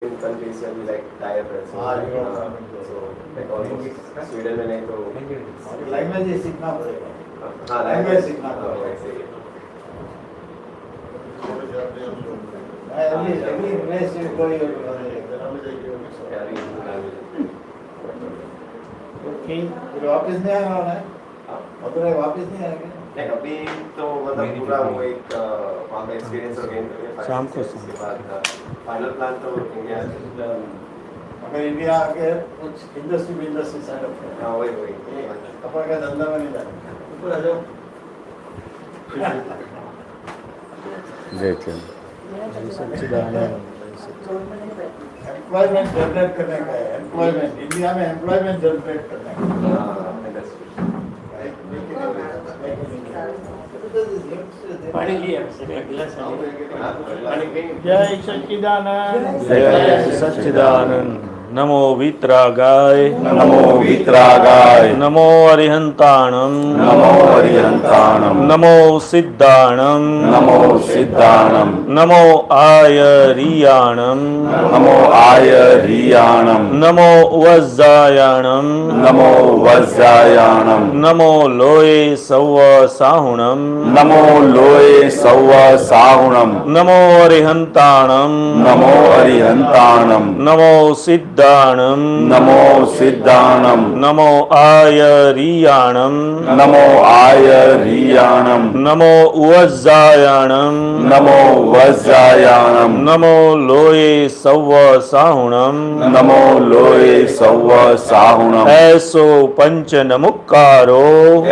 in countries will be like tired. So, like almost Sweden में नहीं तो language ही सीखना पड़ेगा। हाँ लैंग्वेज सीखना पड़ेगा। वैसे ही every place you go you okay फिर वापस नहीं आना होना है मथुरा वापस नहीं आएंगे नहीं अभी तो मतलब पूरा वो एक वहाँ का एक्सपीरियंस हो गया शाम को उसके बाद फाइनल प्लान तो इंडिया अगर इंडिया आके कुछ इंडस्ट्री सेट अप करें हाँ वही अपना का धंधा में नहीं जाए ऊपर आ जाओ एम्प्लॉयमेंट जनरेट करने का है एम्प्लॉयमेंट इंडिया में एम्प्लॉयमेंट जनरेट करने का जय सच्चिदानंद जय सच्चिदानंद नमो वितरागाय नमो वितरागाय नमो अरिहंताणम नमो अरिहंताणम नमो सिद्धाणम नमो सिद्धाणम नमो आयरियाणम नमो आयरियाणम नमो वज्जायाणम नमो वज्रायाणम नमो लोये सव्व साहुणम नमो लोये सव्व साहुणम नमो अरिहंताणम नमो अरिहंताणम नमो सिद्धाणम नमो सिद्धाणम नमो आयरियाणम नमो आयरियाणम नमो वज्जायाणम नमो वज्रायाणम नमो लोये सव्व साहुणम नमो लोये सव्व साहुणम ऐसो पंचन मुक्कारो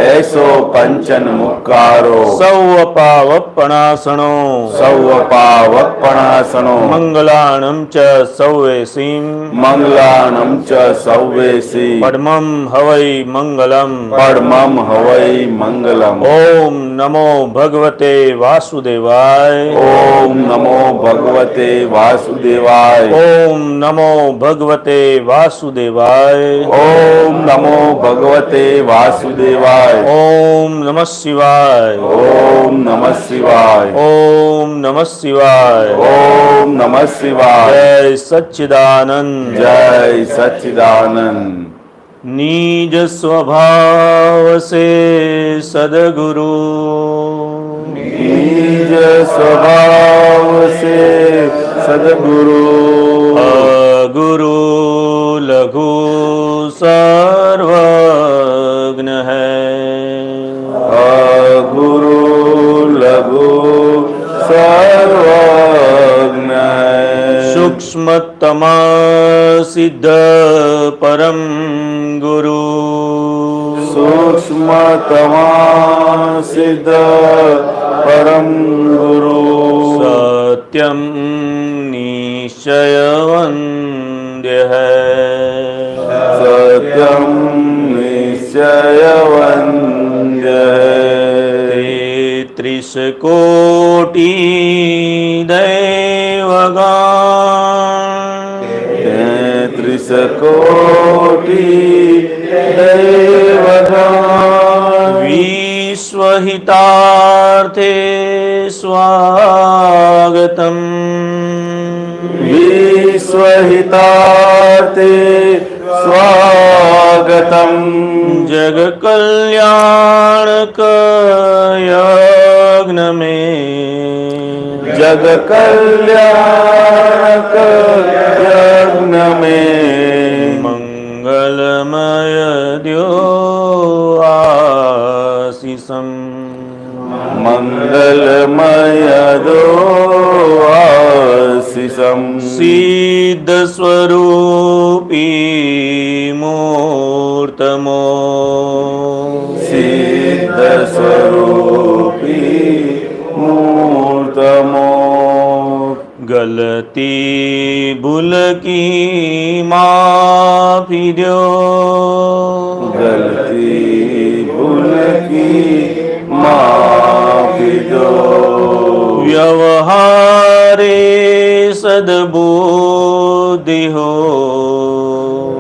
ऐसो पंचन मुक्कारो सव्व पावपणासनो सव्व पावपणासनो मंगलाणं च सव्वेसीं मंगलानं च सव्वेसी पद्मं हवै मंगलम् परमं हवै मंगलम् ओम नमो भगवते वासुदेवाय ओम नमो भगवते वासुदेवाय ओम नमो भगवते वासुदेवाय ओम नमो भगवते वासुदेवाय ओम नमः शिवाय ओम नमः शिवाय ओम नमः शिवाय ओम नमः शिवाय जय सच्चिदानंद जय सच्चिदानंद निज स्वभाव से सद्गुरु निज स्वभाव से सद्गुरु गुरु लघु सर्वज्ञ है गुरु लघु सर्वज्ञ है सूक्ष्मतमा सिद्ध परम गुरु सूक्ष्मतमा सिद्ध परम गुरु सत्यम निश्चयवन्द्य है सत्यम निश्चयवन्द्य त्रिश कोटि दैवगान तेत्रिश कोटि दैवगान विश्वहितार्थे स्वागतम् विश्वहितार्थे स्वागतम् जगकल्याणक यज्ञ में जग कल्याणक यज्ञ में मंगलमय द्यो आशीषम् मंगलमय दो आशीषम् सिद्ध स्वरूपी मूर्तमो सिद्ध स्वरूपी मूर्तमो गलती भूल की माफी दो गलती भूल की माफी दो व्यवहारे सद्बुद्धि हो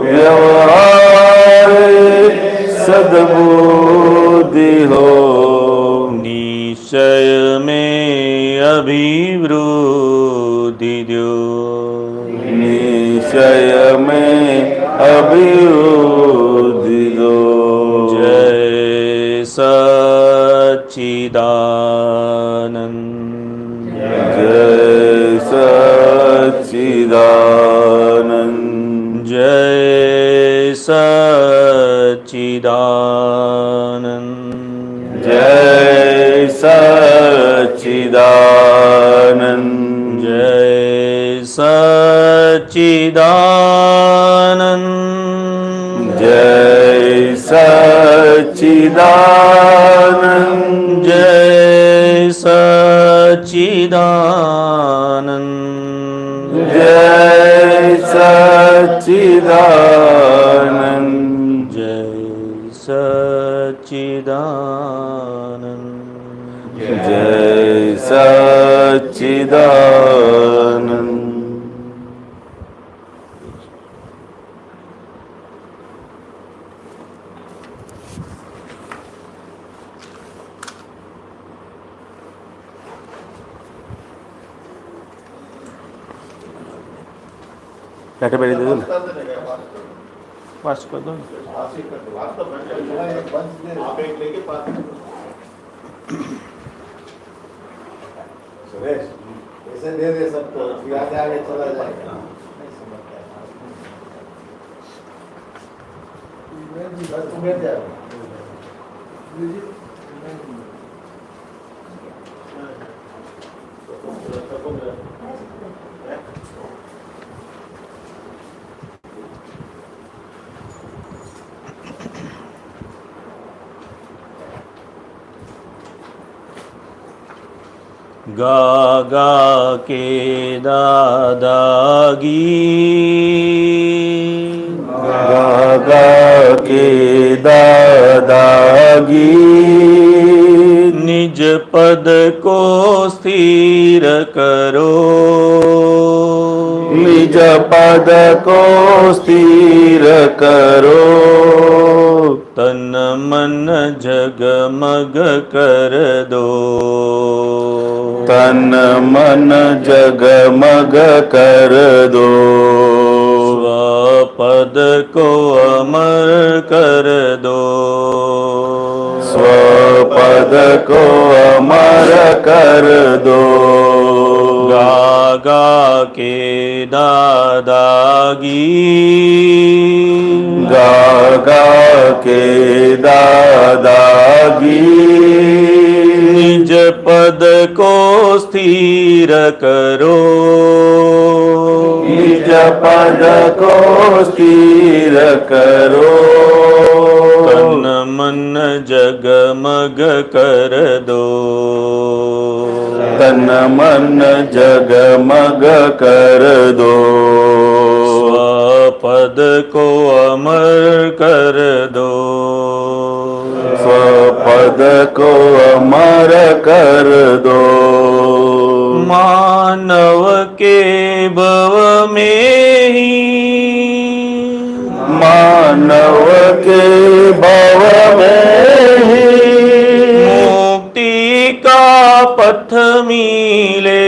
व्यवहार सद्बुद्धि हो निश्चय में अभिवृद्धि दो निश्चय में अभिवृद्धि दो। जय सच्चिदानंद। जय सच्चिदानंद। जय सच्चिदानंद। जय सच्चिदानंद। जय सच्चिदानंद। जय सच्चिदानंद। जय सच्चिदानंद। जय सच्चिदानंद। जय सच्चिदानंद। जय सच्चिदानंद। बैठे बैठे दे दो ना। कर देने का बात कर। पास कर दो ना। वास्तव में एक बंच दे आप एक लेके पास सुरेश ऐसे दे दे सबको फिर आगे आगे चला जाएगा नहीं समझता बस तुम बैठ जाओ गा गा के दादागी। गा गा के दादागी। निज पद को स्थिर करो। निज पद को स्थिर करो। तन मन जगमग कर दो। तन मन जगमग कर दो। स्वपद को अमर कर दो। स्वपद को अमर कर दो। गा गा के दादागी। गा गा के दादागी। निज पद को स्थिर करो। निज पद को स्थिर करो। तन मन जगमग कर दो। तन मन जगमग कर दो। स्वपद को अमर कर दो। स्वपद को अमर कर दो। मानव के भव में ही। मानव के भव में ही। मुक्ति का पथ मिले।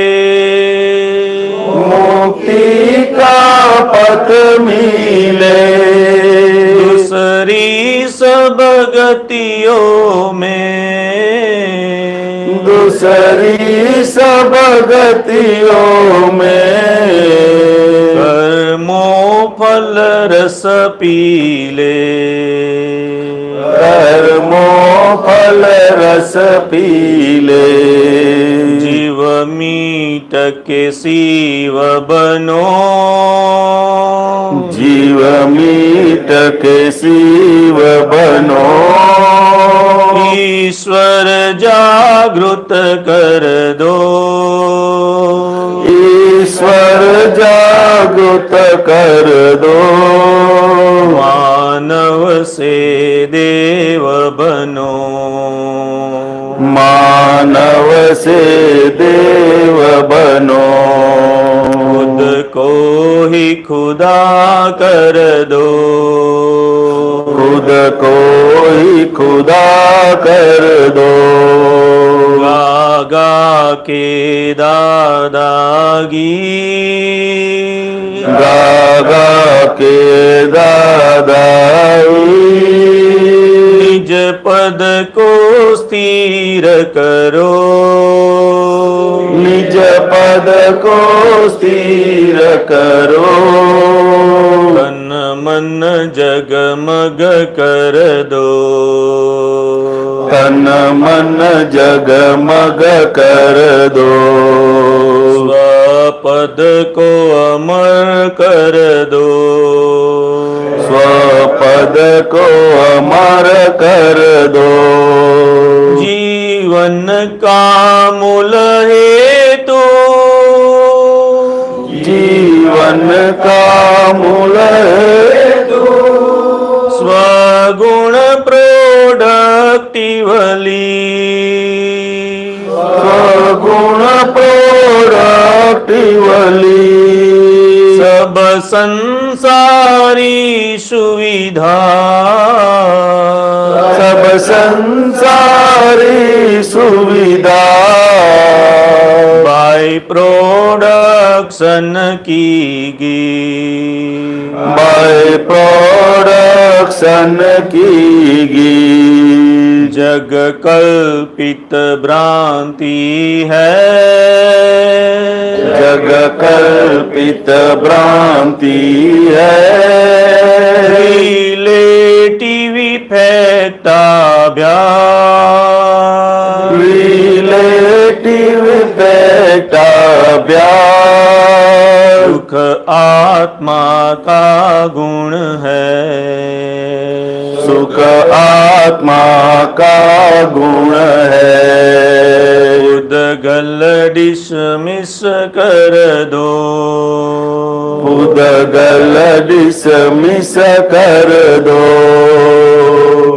मुक्ति का पथ मिले। दूसरी सब गतियों में। दूसरी सब गतियों में। कर्मों फल रस पीले। कर्मों फल रस पीले। जीव मीट के शिव बनो। जीव मीट के शिव बनो। ईश्वर जागृत कर दो। ईश्वर जागृत कर दो। मानव से देव बनो। मानव से देव बनो। खुद को ही खुदा कर दो। खुद को ही खुदा कर दो। गा गा के दादागी। गा गा के दादाई। निज पद को स्थिर करो, निज पद को स्थिर करो। तन मन जगमग कर दो, तन मन जगमग कर दो। स्वपद को अमर कर दो, स्वपद को अमर कर दो। जीवन का मूल हेतु, जीवन का मूल हेतु। स्वगुण प्रोडक्टिवली, स्वगुण प्रोडक्टिवली। सब संसारी सुविधा, सब संसारी सुविधा। बाय प्रोडक्शन कीगी, बाय प्रोडक्शन कीगी। जग कल्पित भ्रांति है, जग कल्पित भ्रांति है। रिलेटिव इफेक्टाभ्यास, रिलेटिव इफेक्टाभ्यास। सुख आत्मा का गुण है, सुख आत्मा का गुण है। उदगल डिसमिस कर दो, उदगल डिसमिस कर दो।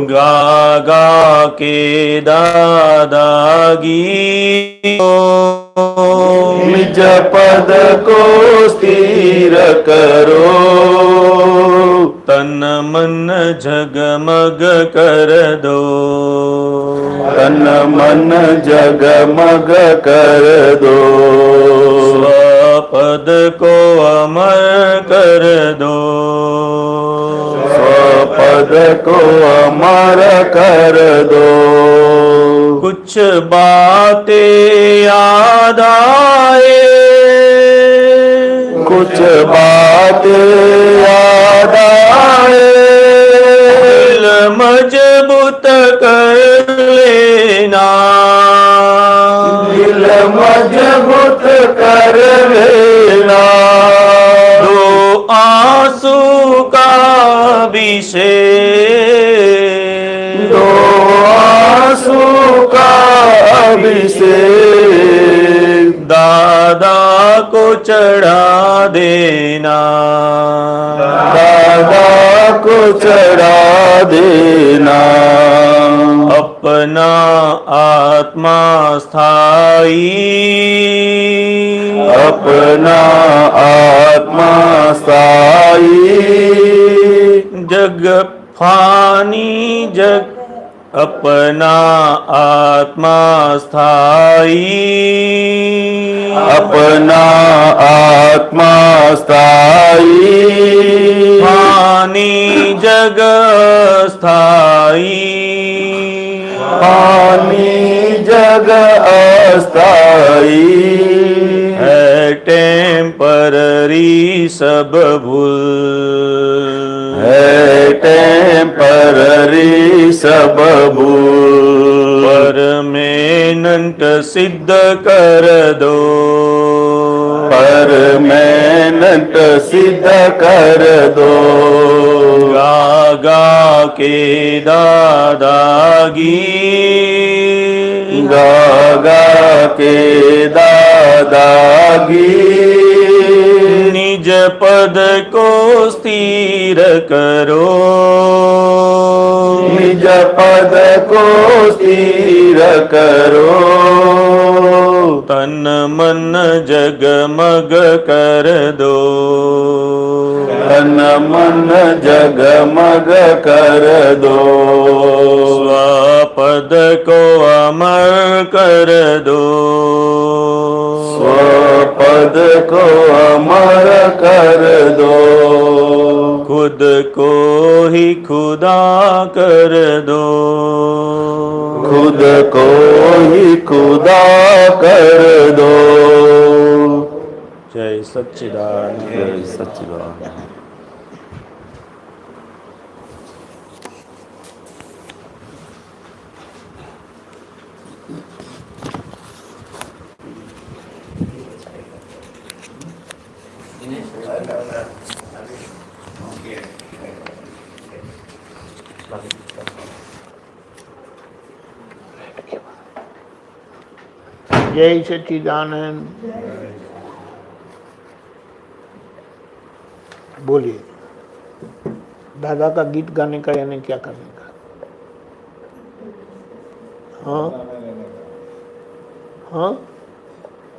गा गा के दादागी, निज पद को स्थिर करो। तन मन जगमग कर दो, तन मन जगमग कर दो। स्वपद को अमर कर दो, स्वपद को अमर कर दो। कुछ बातें याद आए, कुछ बातें याद आए। दिल मजबूत कर लेना, दिल मजबूत कर लेना। दो आंसू का अभिषेक, दो आंसू का अभिषेक। दादा को चढ़ा देना, दादा को चढ़ा देना। अपना आत्मा स्थायी, अपना आत्मा स्थायी। जग फानी जग, अपना आत्मा स्थायी, अपना आत्मा स्थायी। फानी जग स्थायी, पानी जग अस्थाई है टेम्पररी सब भूल, है टेम्पररी सब भूल। परमानेंट सिद्ध कर दो, परमानेंट सिद्ध कर दो। गा गा के दादागी, गा गा के दादागी। निज पद को स्थिर करो, निज पद को स्थिर करो। तन मन जगमग कर दो, तन मन जगमग कर दो। स्वपद को अमर कर दो, पद को अमर कर दो। खुद को ही खुदा कर दो। खुद को ही खुदा कर दो। जय सच्चिदानंद। जय सच्चिदानंद। जय सच्चिदानंद। बोलिए, दादा का गीत गाने का यानी क्या करने का? हाँ हाँ,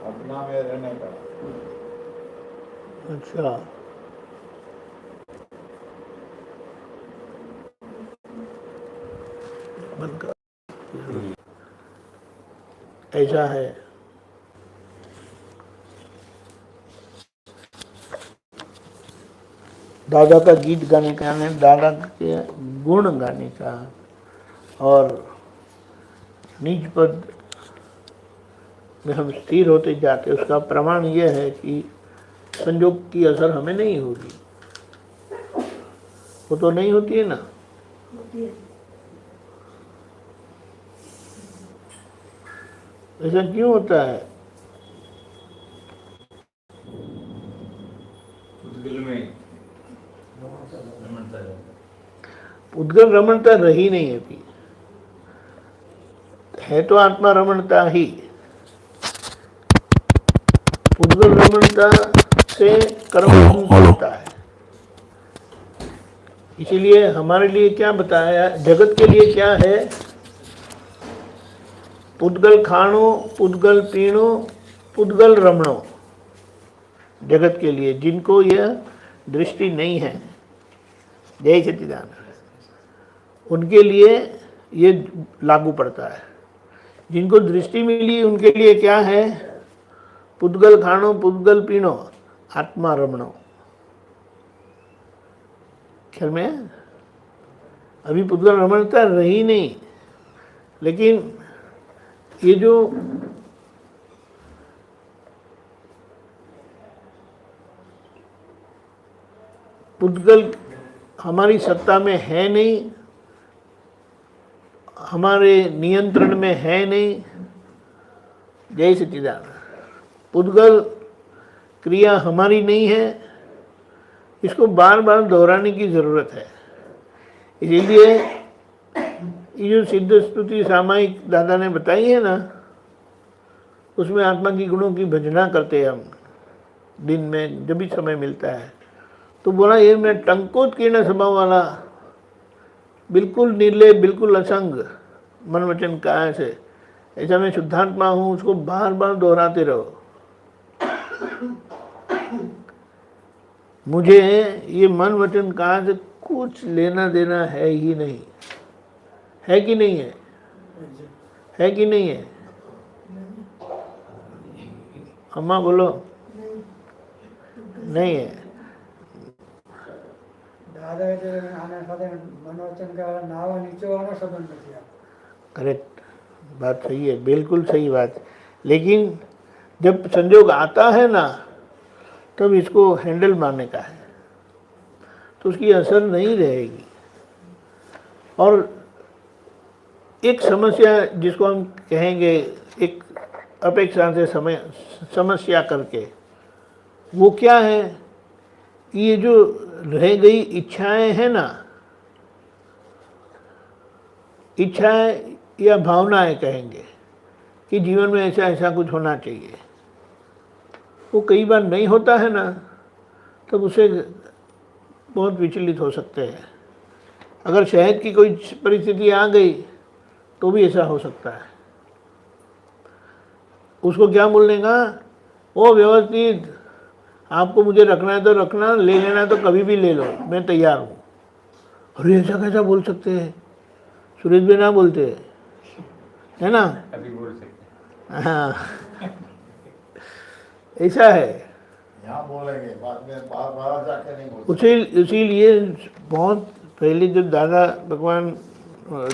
अपना में रहने का। अच्छा, बंद कर। ऐसा है, दादा का गीत गाने का यानी दादा के गुण गाने का और निज पद में हम स्थिर होते जाते, उसका प्रमाण यह है कि संयोग की असर हमें नहीं होगी। वो तो नहीं होती है ना। ऐसा क्यों होता है? उद्गल रमणता रही नहीं अभी, है तो आत्मा रमणता ही। उद्गल रमणता से कर्म होता है। इसीलिए हमारे लिए क्या बताया, जगत के लिए क्या है? पुद्गल खाणो, पुद्गल पीणो, पुद्गल रमणो। जगत के लिए जिनको यह दृष्टि नहीं है, जय सच्चिदानंद, उनके लिए ये लागू पड़ता है। जिनको दृष्टि मिली उनके लिए क्या है? पुद्गल खाणो, पुद्गल पीणो, आत्मा रमणो। ख्याल में है? अभी पुद्गल रमणता रही नहीं, लेकिन ये जो पुद्गल हमारी सत्ता में है नहीं, हमारे नियंत्रण में है नहीं, जय सच्चिदानंद। पुद्गल क्रिया हमारी नहीं है, इसको बार बार दोहराने की जरूरत है। इसीलिए ये जो सिद्ध स्तुति सामायिक दादा ने बताई है ना, उसमें आत्मा की गुणों की भजना करते हैं हम दिन में जब भी समय मिलता है। तो बोला ये मैं टंकोत्कीर्ण स्वभाव वाला, बिल्कुल निर्लय, बिल्कुल असंग मन वचन काया से, ऐसा मैं शुद्धात्मा हूँ, उसको बार बार दोहराते रहो। मुझे ये मन वचन काया से कुछ लेना देना है ही नहीं। है कि नहीं है? है कि नहीं है? अम्मा बोलो, नहीं है। करेक्ट, बात सही है, बिल्कुल सही बात। लेकिन जब संयोग आता है ना, तब इसको हैंडल मारने का है, तो उसकी असर नहीं रहेगी। और एक समस्या जिसको हम कहेंगे एक अपेक्षा से समस्या करके, वो क्या है कि ये जो रह गई इच्छाएं हैं ना, इच्छाएं या भावनाएं कहेंगे कि जीवन में ऐसा ऐसा कुछ होना चाहिए, वो कई बार नहीं होता है ना, तब उसे बहुत विचलित हो सकते हैं। अगर शहद की कोई परिस्थिति आ गई तो भी ऐसा हो सकता है। उसको क्या बोलने का, वो व्यवस्थित, आपको मुझे रखना है तो रखना, ले लेना है तो कभी भी ले लो, मैं तैयार हूँ। अरे ऐसा कैसा बोल सकते हैं? सुरेश भाई ना बोलते है ना? अभी बोल सकते हैं। हाँ, ऐसा है। यहाँ बोलेंगे बाद में बाहर जाके नहीं बोलते। इसीलिए बहुत पहले जब दादा भगवान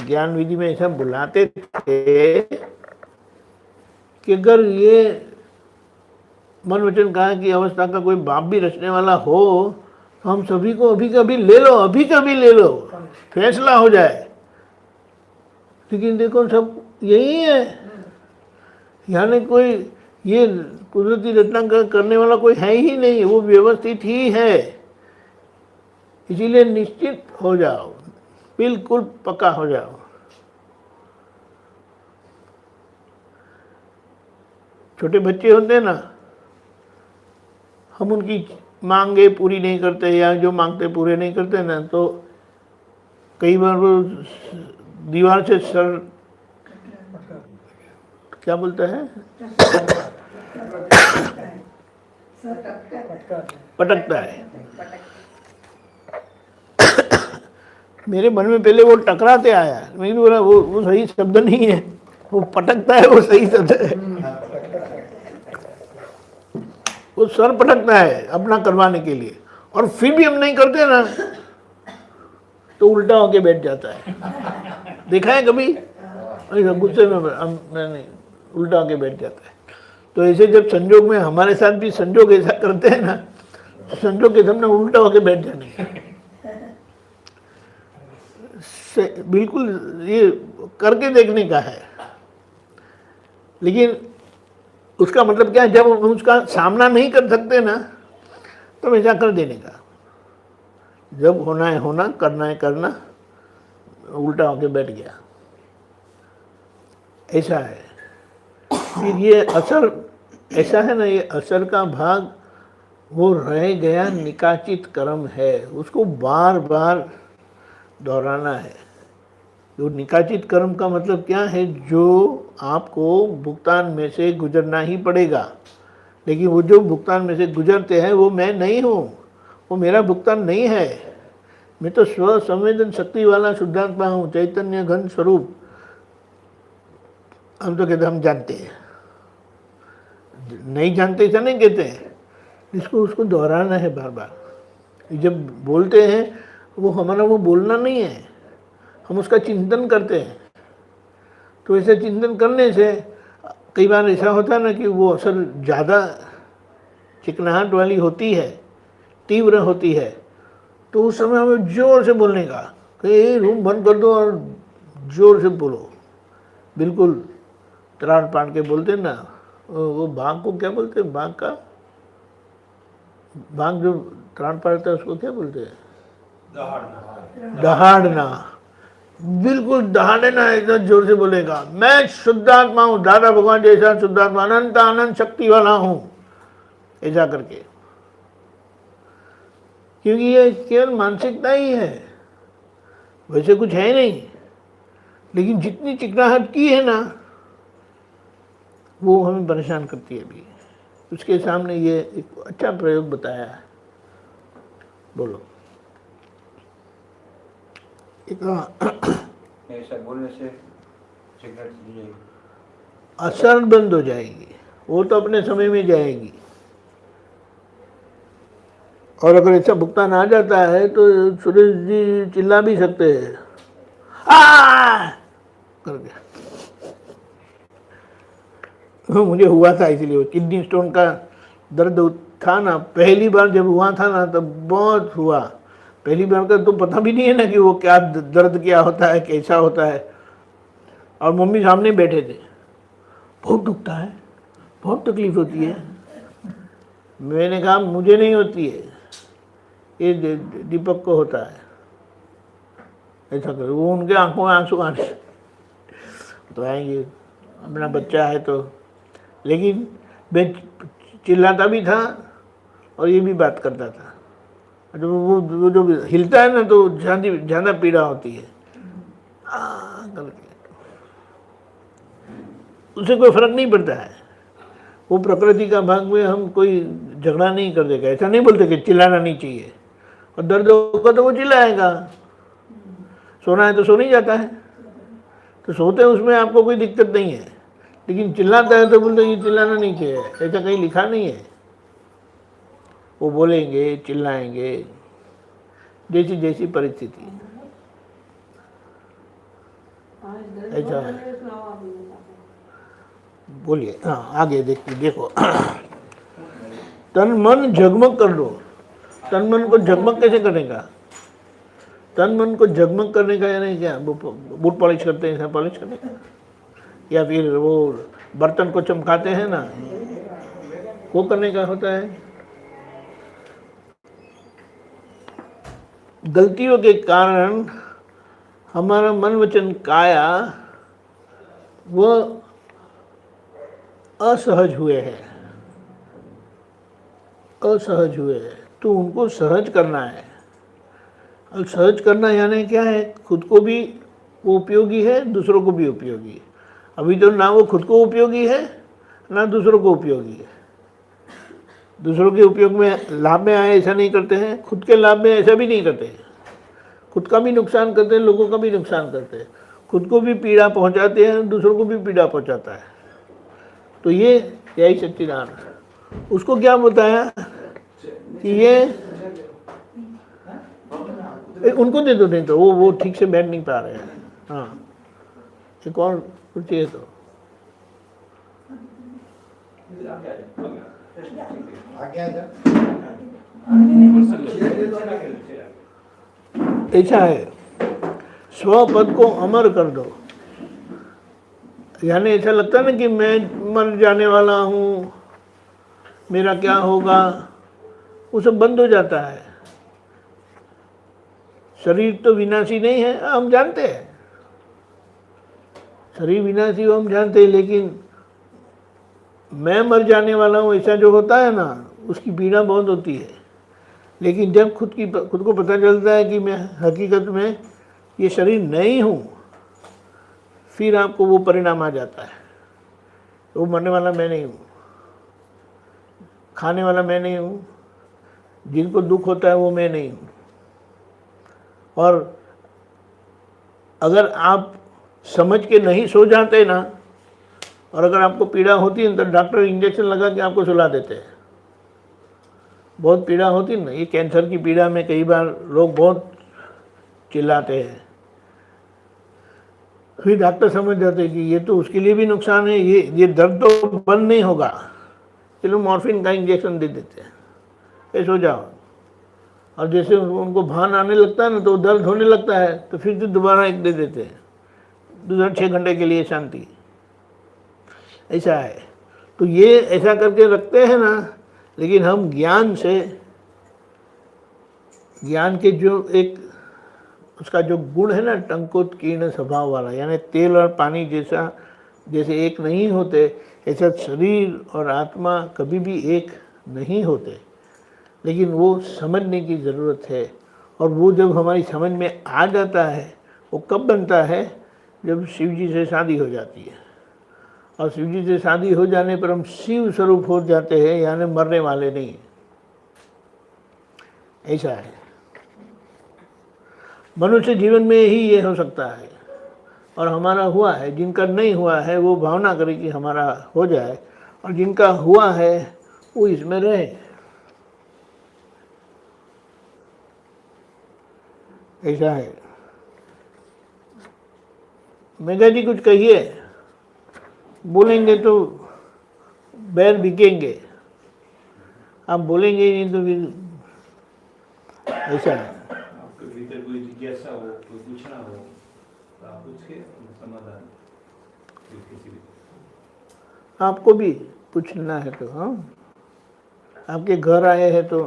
ज्ञान विधि में ऐसा बुलाते थे कि अगर ये मन वचन कहा की अवस्था का कोई बाप भी रचने वाला हो तो हम सभी को अभी कभी ले लो, अभी कभी ले लो, फैसला हो जाए। लेकिन देखो सब यही है, यानी कोई ये कुदरती रचना करने वाला कोई है ही नहीं, वो व्यवस्थित ही है। इसीलिए निश्चित हो जाओ, बिल्कुल पक्का हो जाओ। छोटे बच्चे होते हैं ना, हम उनकी मांगे पूरी नहीं करते या जो मांगते पूरे नहीं करते ना, तो कई बार वो दीवार से सर क्या बोलता है पटकता है। मेरे मन में पहले वो टकराते आया, मैं बोला वो सही शब्द नहीं है, वो पटकता है, वो सही शब्द है। वो सर पटकता है अपना करवाने के लिए, और फिर भी हम नहीं करते ना तो उल्टा होके बैठ जाता है। देखा है कभी? गुस्से में नहीं, उल्टा होके बैठ जाता है। तो ऐसे जब संजोग में हमारे साथ भी संजोग ऐसा करते हैं ना, तो संजोग के सामने उल्टा होके बैठ जाने। बिल्कुल ये करके देखने का है। लेकिन उसका मतलब क्या है, जब हम उसका सामना नहीं कर सकते ना तो ऐसा कर देने का। जब होना है होना, करना है करना, उल्टा होके बैठ गया, ऐसा है। फिर ये असर ऐसा है ना, ये असर का भाग वो रह गया निकाचित कर्म है, उसको बार बार दोहराना है। जो निकाचित कर्म का मतलब क्या है, जो आपको भुगतान में से गुजरना ही पड़ेगा। लेकिन वो जो भुगतान में से गुजरते हैं वो मैं नहीं हूँ, वो मेरा भुगतान नहीं है। मैं तो स्व संवेदन शक्ति वाला शुद्धात्मा हूँ, चैतन्य घन स्वरूप। हम तो कहते हम जानते हैं, नहीं जानते ऐसा नहीं कहते हैं, इसको उसको दोहराना है बार बार। जब बोलते हैं वो हमारा वो बोलना नहीं है, हम उसका चिंतन करते हैं। तो ऐसे चिंतन करने से कई बार ऐसा होता है ना कि वो असर ज़्यादा चिकनाहट वाली होती है, तीव्र होती है, तो उस समय हमें जोर से बोलने का कि रूम बंद कर दो और जोर से बोलो, बिल्कुल त्राण पान के बोलते हैं ना। वो बाघ को क्या बोलते हैं, बाघ का बाघ जो त्राण पाड़ता है उसको क्या बोलते हैं, दहाड़ना। बिल्कुल दहाड़ना, एकदम जोर से बोलेगा मैं शुद्धात्मा हूँ, दादा भगवान जैसा शुद्धात्मा, अनंत आनंद शक्ति वाला हूँ, ऐसा करके। क्योंकि ये केवल मानसिकता ही है, वैसे कुछ है नहीं। लेकिन जितनी चिकनाहट की है ना वो हमें परेशान करती है। अभी उसके सामने ये एक अच्छा प्रयोग बताया है। बोलो। ऐसा बोलने से असर बंद हो जाएगी, वो तो अपने समय में जाएगी। और अगर ऐसा भुगतान आ जाता है तो सुरेश जी चिल्ला भी सकते हैं करके। मुझे हुआ था, इसलिए वो किडनी स्टोन का दर्द था ना, पहली बार जब हुआ था ना तब बहुत हुआ। पहली बार का तो पता भी नहीं है ना कि वो क्या दर्द क्या होता है, कैसा होता है। और मम्मी सामने बैठे थे, बहुत दुखता है, बहुत तकलीफ होती है। मैंने कहा मुझे नहीं होती है, ये दीपक को होता है। ऐसा करो, वो उनके आंखों में आंसू आने तो आएंगे, अपना बच्चा है तो। लेकिन मैं चिल्लाता भी था और ये भी बात करता था। जब वो जो हिलता है ना तो ज़्यादा पीड़ा होती है करके, उससे कोई फर्क नहीं पड़ता है। वो प्रकृति का भाग में हम कोई झगड़ा नहीं कर देगा। ऐसा नहीं बोलते कि चिल्लाना नहीं चाहिए, और दर्द होगा तो वो चिल्लाएगा। सोना है तो सो नहीं जाता है, तो सोते हैं उसमें आपको कोई दिक्कत नहीं है। लेकिन चिल्लाता है तो बोलते ये चिल्लाना नहीं चाहिए, ऐसा कहीं लिखा नहीं है। वो बोलेंगे, चिल्लाएंगे, जैसी जैसी परिस्थिति। ऐसा है। बोलिए, हाँ आगे देखो। तन मन जगमग कर दो। तन मन को जगमग कैसे करेगा? तन मन को जगमग करने का यानी क्या? वो बूट पॉलिश करते हैं, ऐसा पॉलिश करने का, या फिर वो बर्तन को चमकाते हैं ना, वो करने का होता है। गलतियों के कारण हमारा मन वचन काया वो असहज हुए हैं, असहज हुए हैं, तो उनको सहज करना है। और सहज करना यानी क्या है? खुद को भी वो उपयोगी है, दूसरों को भी उपयोगी है। अभी तो ना वो खुद को उपयोगी है, ना दूसरों को उपयोगी है। दूसरों के उपयोग में लाभ में आए ऐसा नहीं करते हैं, खुद के लाभ में ऐसा भी नहीं करते हैं। खुद का भी नुकसान करते हैं, लोगों का भी नुकसान करते हैं। खुद को भी पीड़ा पहुंचाते हैं, दूसरों को भी पीड़ा पहुंचाता है। तो ये यही सच्चिदानंद। उसको क्या बताया कि ये उनको दे दो, नहीं तो वो ठीक से बैठ नहीं पा रहे हैं। हाँ, एक और कुछ चाहिए तो ऐसा है। स्वपद को अमर कर दो, यानी ऐसा लगता है ना कि मैं मर जाने वाला हूँ, मेरा क्या होगा, वो सब बंद हो जाता है। शरीर तो विनाशी नहीं है, हम जानते हैं शरीर विनाशी हो, हम जानते हैं, लेकिन मैं मर जाने वाला हूँ ऐसा जो होता है ना, उसकी पीड़ा बहुत होती है। लेकिन जब खुद को पता चलता है कि मैं हकीकत में ये शरीर नहीं हूँ, फिर आपको वो परिणाम आ जाता है। वो मरने वाला मैं नहीं हूँ, खाने वाला मैं नहीं हूँ, जिनको दुख होता है वो मैं नहीं हूँ। और अगर आप समझ के नहीं सो जाते ना, और अगर आपको पीड़ा होती है तो डॉक्टर इंजेक्शन लगा के आपको सुला देते हैं। बहुत पीड़ा होती है ना, ये कैंसर की पीड़ा में कई बार लोग बहुत चिल्लाते हैं, फिर डॉक्टर समझ जाते हैं कि ये तो उसके लिए भी नुकसान है, ये दर्द तो बंद नहीं होगा, चलो मॉर्फिन का इंजेक्शन दे देते हैं, ऐसे हो जाओ। और जैसे उनको भान आने लगता है ना, तो दर्द होने लगता है, तो फिर दोबारा एक दे देते हैं, दूसरा 6 घंटे के लिए शांति। ऐसा है। तो ये ऐसा करके रखते हैं ना, लेकिन हम ज्ञान से, ज्ञान के जो एक उसका जो गुण है ना, टंकोत्कीर्ण स्वभाव वाला, यानी तेल और पानी जैसे एक नहीं होते, ऐसा शरीर और आत्मा कभी भी एक नहीं होते। लेकिन वो समझने की ज़रूरत है, और वो जब हमारी समझ में आ जाता है, वो कब बनता है? जब शिव जी से शादी हो जाती है। और शिव जी से शादी हो जाने पर हम शिव स्वरूप हो जाते हैं, यानी मरने वाले नहीं। ऐसा है। मनुष्य जीवन में ही ये हो सकता है, और हमारा हुआ है। जिनका नहीं हुआ है वो भावना करे कि हमारा हो जाए, और जिनका हुआ है वो इसमें रहे। ऐसा है। मेघा जी कुछ कहिए, बोलेंगे तो बैर बिकेंगे, आप बोलेंगे ही नहीं तो फिर ऐसा है। आपके भीतर कोई जिज्ञासा हो, कोई पूछना हो तो आप पूछिए, समाधान किसी भी। आपको भी पूछना है तो, हाँ, आपके घर आए हैं तो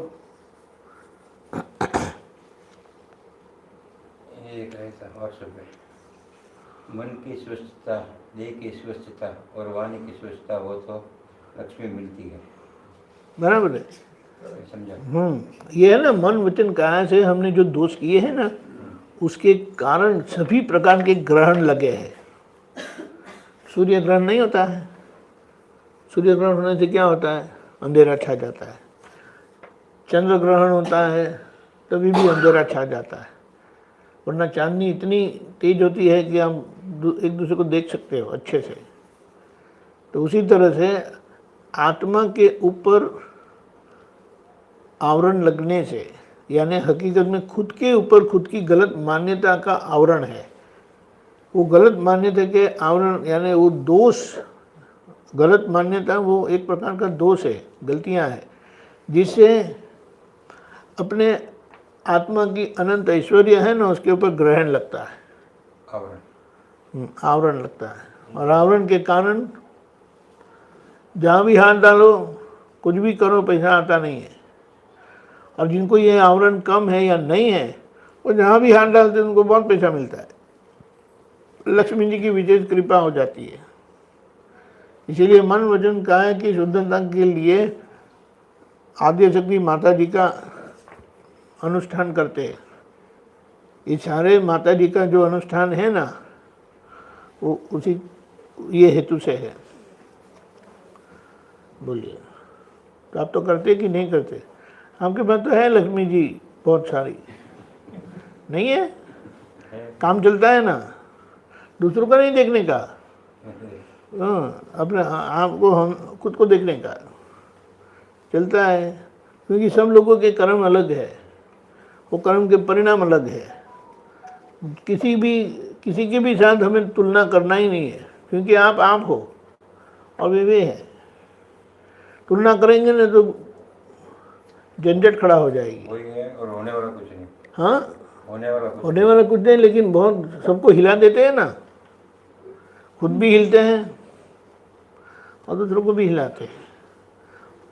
एक ऐसा और शब्द है, मन की स्वस्थता, देह की स्वस्थता और वाणी की स्वस्थता हो तो लक्ष्मी मिलती है। बराबर है। समझा? ये है ना, मन वचन काया से हमने जो दोष किए हैं ना, उसके कारण सभी प्रकार के ग्रहण लगे हैं। सूर्य ग्रहण नहीं होता है, सूर्य ग्रहण होने से क्या होता है? अंधेरा छा जाता है। चंद्र ग्रहण होता है तभी भी अंधेरा छा जाता है, वरना चांदनी इतनी तेज होती है कि हम एक दूसरे को देख सकते हो अच्छे से। तो उसी तरह से आत्मा के ऊपर आवरण लगने से, यानी हकीकत में खुद के ऊपर खुद की गलत मान्यता का आवरण है। वो गलत मान्यता के आवरण यानी वो दोष, गलत मान्यता वो एक प्रकार का दोष है, गलतियां हैं, जिससे अपने आत्मा की अनंत ऐश्वर्य है ना, उसके ऊपर ग्रहण लगता है, आवरण लगता है। और आवरण के कारण जहाँ भी हाथ डालो, कुछ भी करो, पैसा आता नहीं है। और जिनको ये आवरण कम है या नहीं है, वो जहाँ भी हाथ डालते हैं उनको बहुत पैसा मिलता है, लक्ष्मी जी की विशेष कृपा हो जाती है। इसीलिए मन वचन काया की शुद्धता के लिए आद्यशक्ति माता जी का अनुष्ठान करते हैं। ये सारे माता जी का जो अनुष्ठान है ना, वो उसी ये हेतु से है। बोलिए, तो आप तो करते कि नहीं करते? आपके पास तो है लक्ष्मी जी बहुत सारी, नहीं है? काम चलता है ना, दूसरों का नहीं देखने का, अपने आपको, हम खुद को देखने का चलता है। क्योंकि सब लोगों के कर्म अलग है, वो कर्म के परिणाम अलग है। किसी के भी साथ हमें तुलना करना ही नहीं है, क्योंकि आप हो और वे हैं। तुलना करेंगे ना तो झंझट खड़ा हो जाएगी। वही है, और होने वाला कुछ नहीं। हाँ, होने वाला कुछ नहीं, लेकिन बहुत सबको हिला देते हैं ना, खुद भी हिलते हैं और दूसरों को भी हिलाते हैं।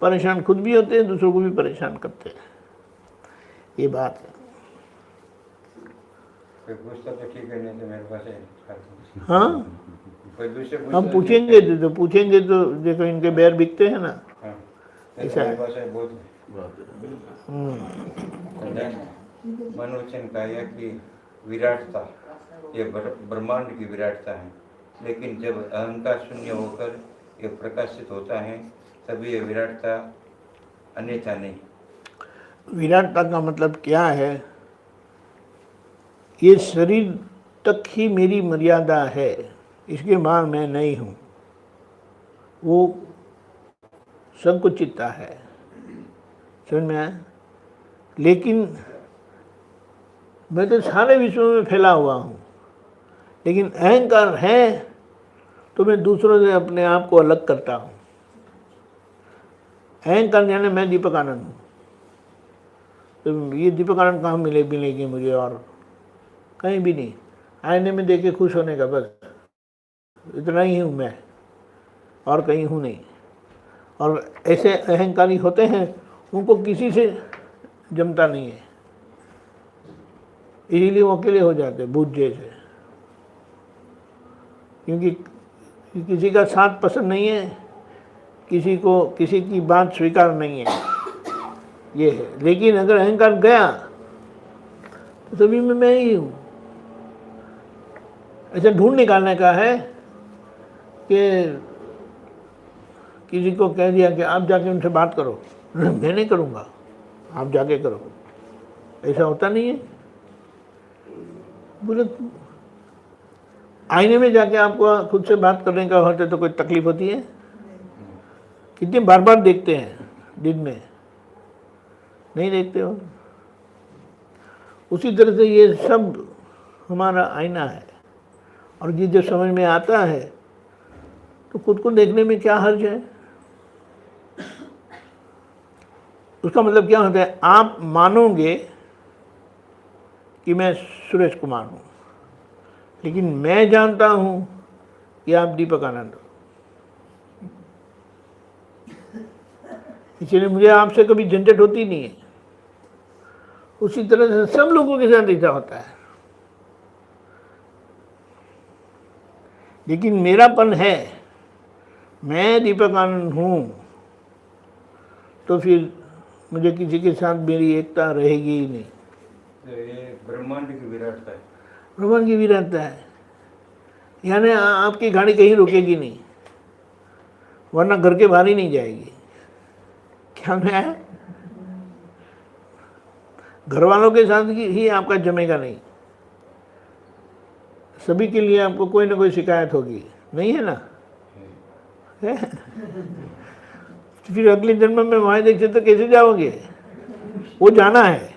परेशान खुद भी होते हैं, दूसरों को भी परेशान करते हैं। ये बात है। कोई पूछता तो ठीक है, नहीं तो मेरे पास है। हाँ, कोई दूसरे हम पूछेंगे तो देखो इनके बैर बिकते हैं ना, हाँ, ऐसा मेरे है। पास है बहुत। मन वचन काया की विराटता, ये ब्रह्मांड की विराटता है। लेकिन जब अहंकार शून्य होकर ये प्रकाशित होता है, तभी ये विराटता अन्यथा नहीं। विराटता का मतलब क्या है? ये शरीर तक ही मेरी मर्यादा है, इसके बाद मैं नहीं हूँ। वो संकुचितता है, समझ में आया? लेकिन मैं तो सारे विश्व में फैला हुआ हूँ, लेकिन अहंकार है तो मैं दूसरों से अपने आप को अलग करता हूँ। अहंकार यानी मैं दीपक आनंद हूँ, तो ये दीपक आनंद कहाँ मिलेगी मुझे? और कहीं भी नहीं। आईने में देख के खुश होने का, बस इतना ही हूँ मैं, और कहीं हूँ नहीं। और ऐसे अहंकारी होते हैं, उनको किसी से जमता नहीं है, इसीलिए वो अकेले हो जाते हैं, भूत जैसे। क्योंकि किसी का साथ पसंद नहीं है, किसी को किसी की बात स्वीकार नहीं है, ये है। लेकिन अगर अहंकार गया तो सभी में मैं ही हूँ। ऐसा ढूंढ निकालने का है कि किसी को कह दिया कि आप जाके उनसे बात करो, मैं नहीं करूँगा, आप जाके करो, ऐसा होता नहीं है। बोले आईने में जाके आपको खुद से बात करने का होता है तो कोई तकलीफ होती है? कितने बार बार देखते हैं दिन में? नहीं देखते हो। उसी तरह से ये सब हमारा आईना है, और ये जो समझ में आता है तो खुद को देखने में क्या हर्ज है? उसका मतलब क्या होता है? आप मानोगे कि मैं सुरेश कुमार हूँ, लेकिन मैं जानता हूँ कि आप दीपक आनंद हो। इसलिए मुझे आपसे कभी झंझट होती नहीं है। उसी तरह से सब लोगों के साथ ऐसा होता है। लेकिन मेरापन है, मैं दीपक आनंद हूँ, तो फिर मुझे किसी के साथ मेरी एकता रहेगी ही नहीं। तो ये ब्रह्मांड की विराटता है। ब्रह्मांड की विराटता है, यानी आपकी गाड़ी कहीं रुकेगी नहीं, वरना घर के बाहर ही नहीं जाएगी। क्या है? घर वालों के साथ ही आपका जमेगा नहीं, सभी के लिए आपको कोई ना कोई शिकायत होगी, नहीं है ना? है? फिर अगले जन्म में वहाँ देखे तो कैसे जाओगे? वो जाना है,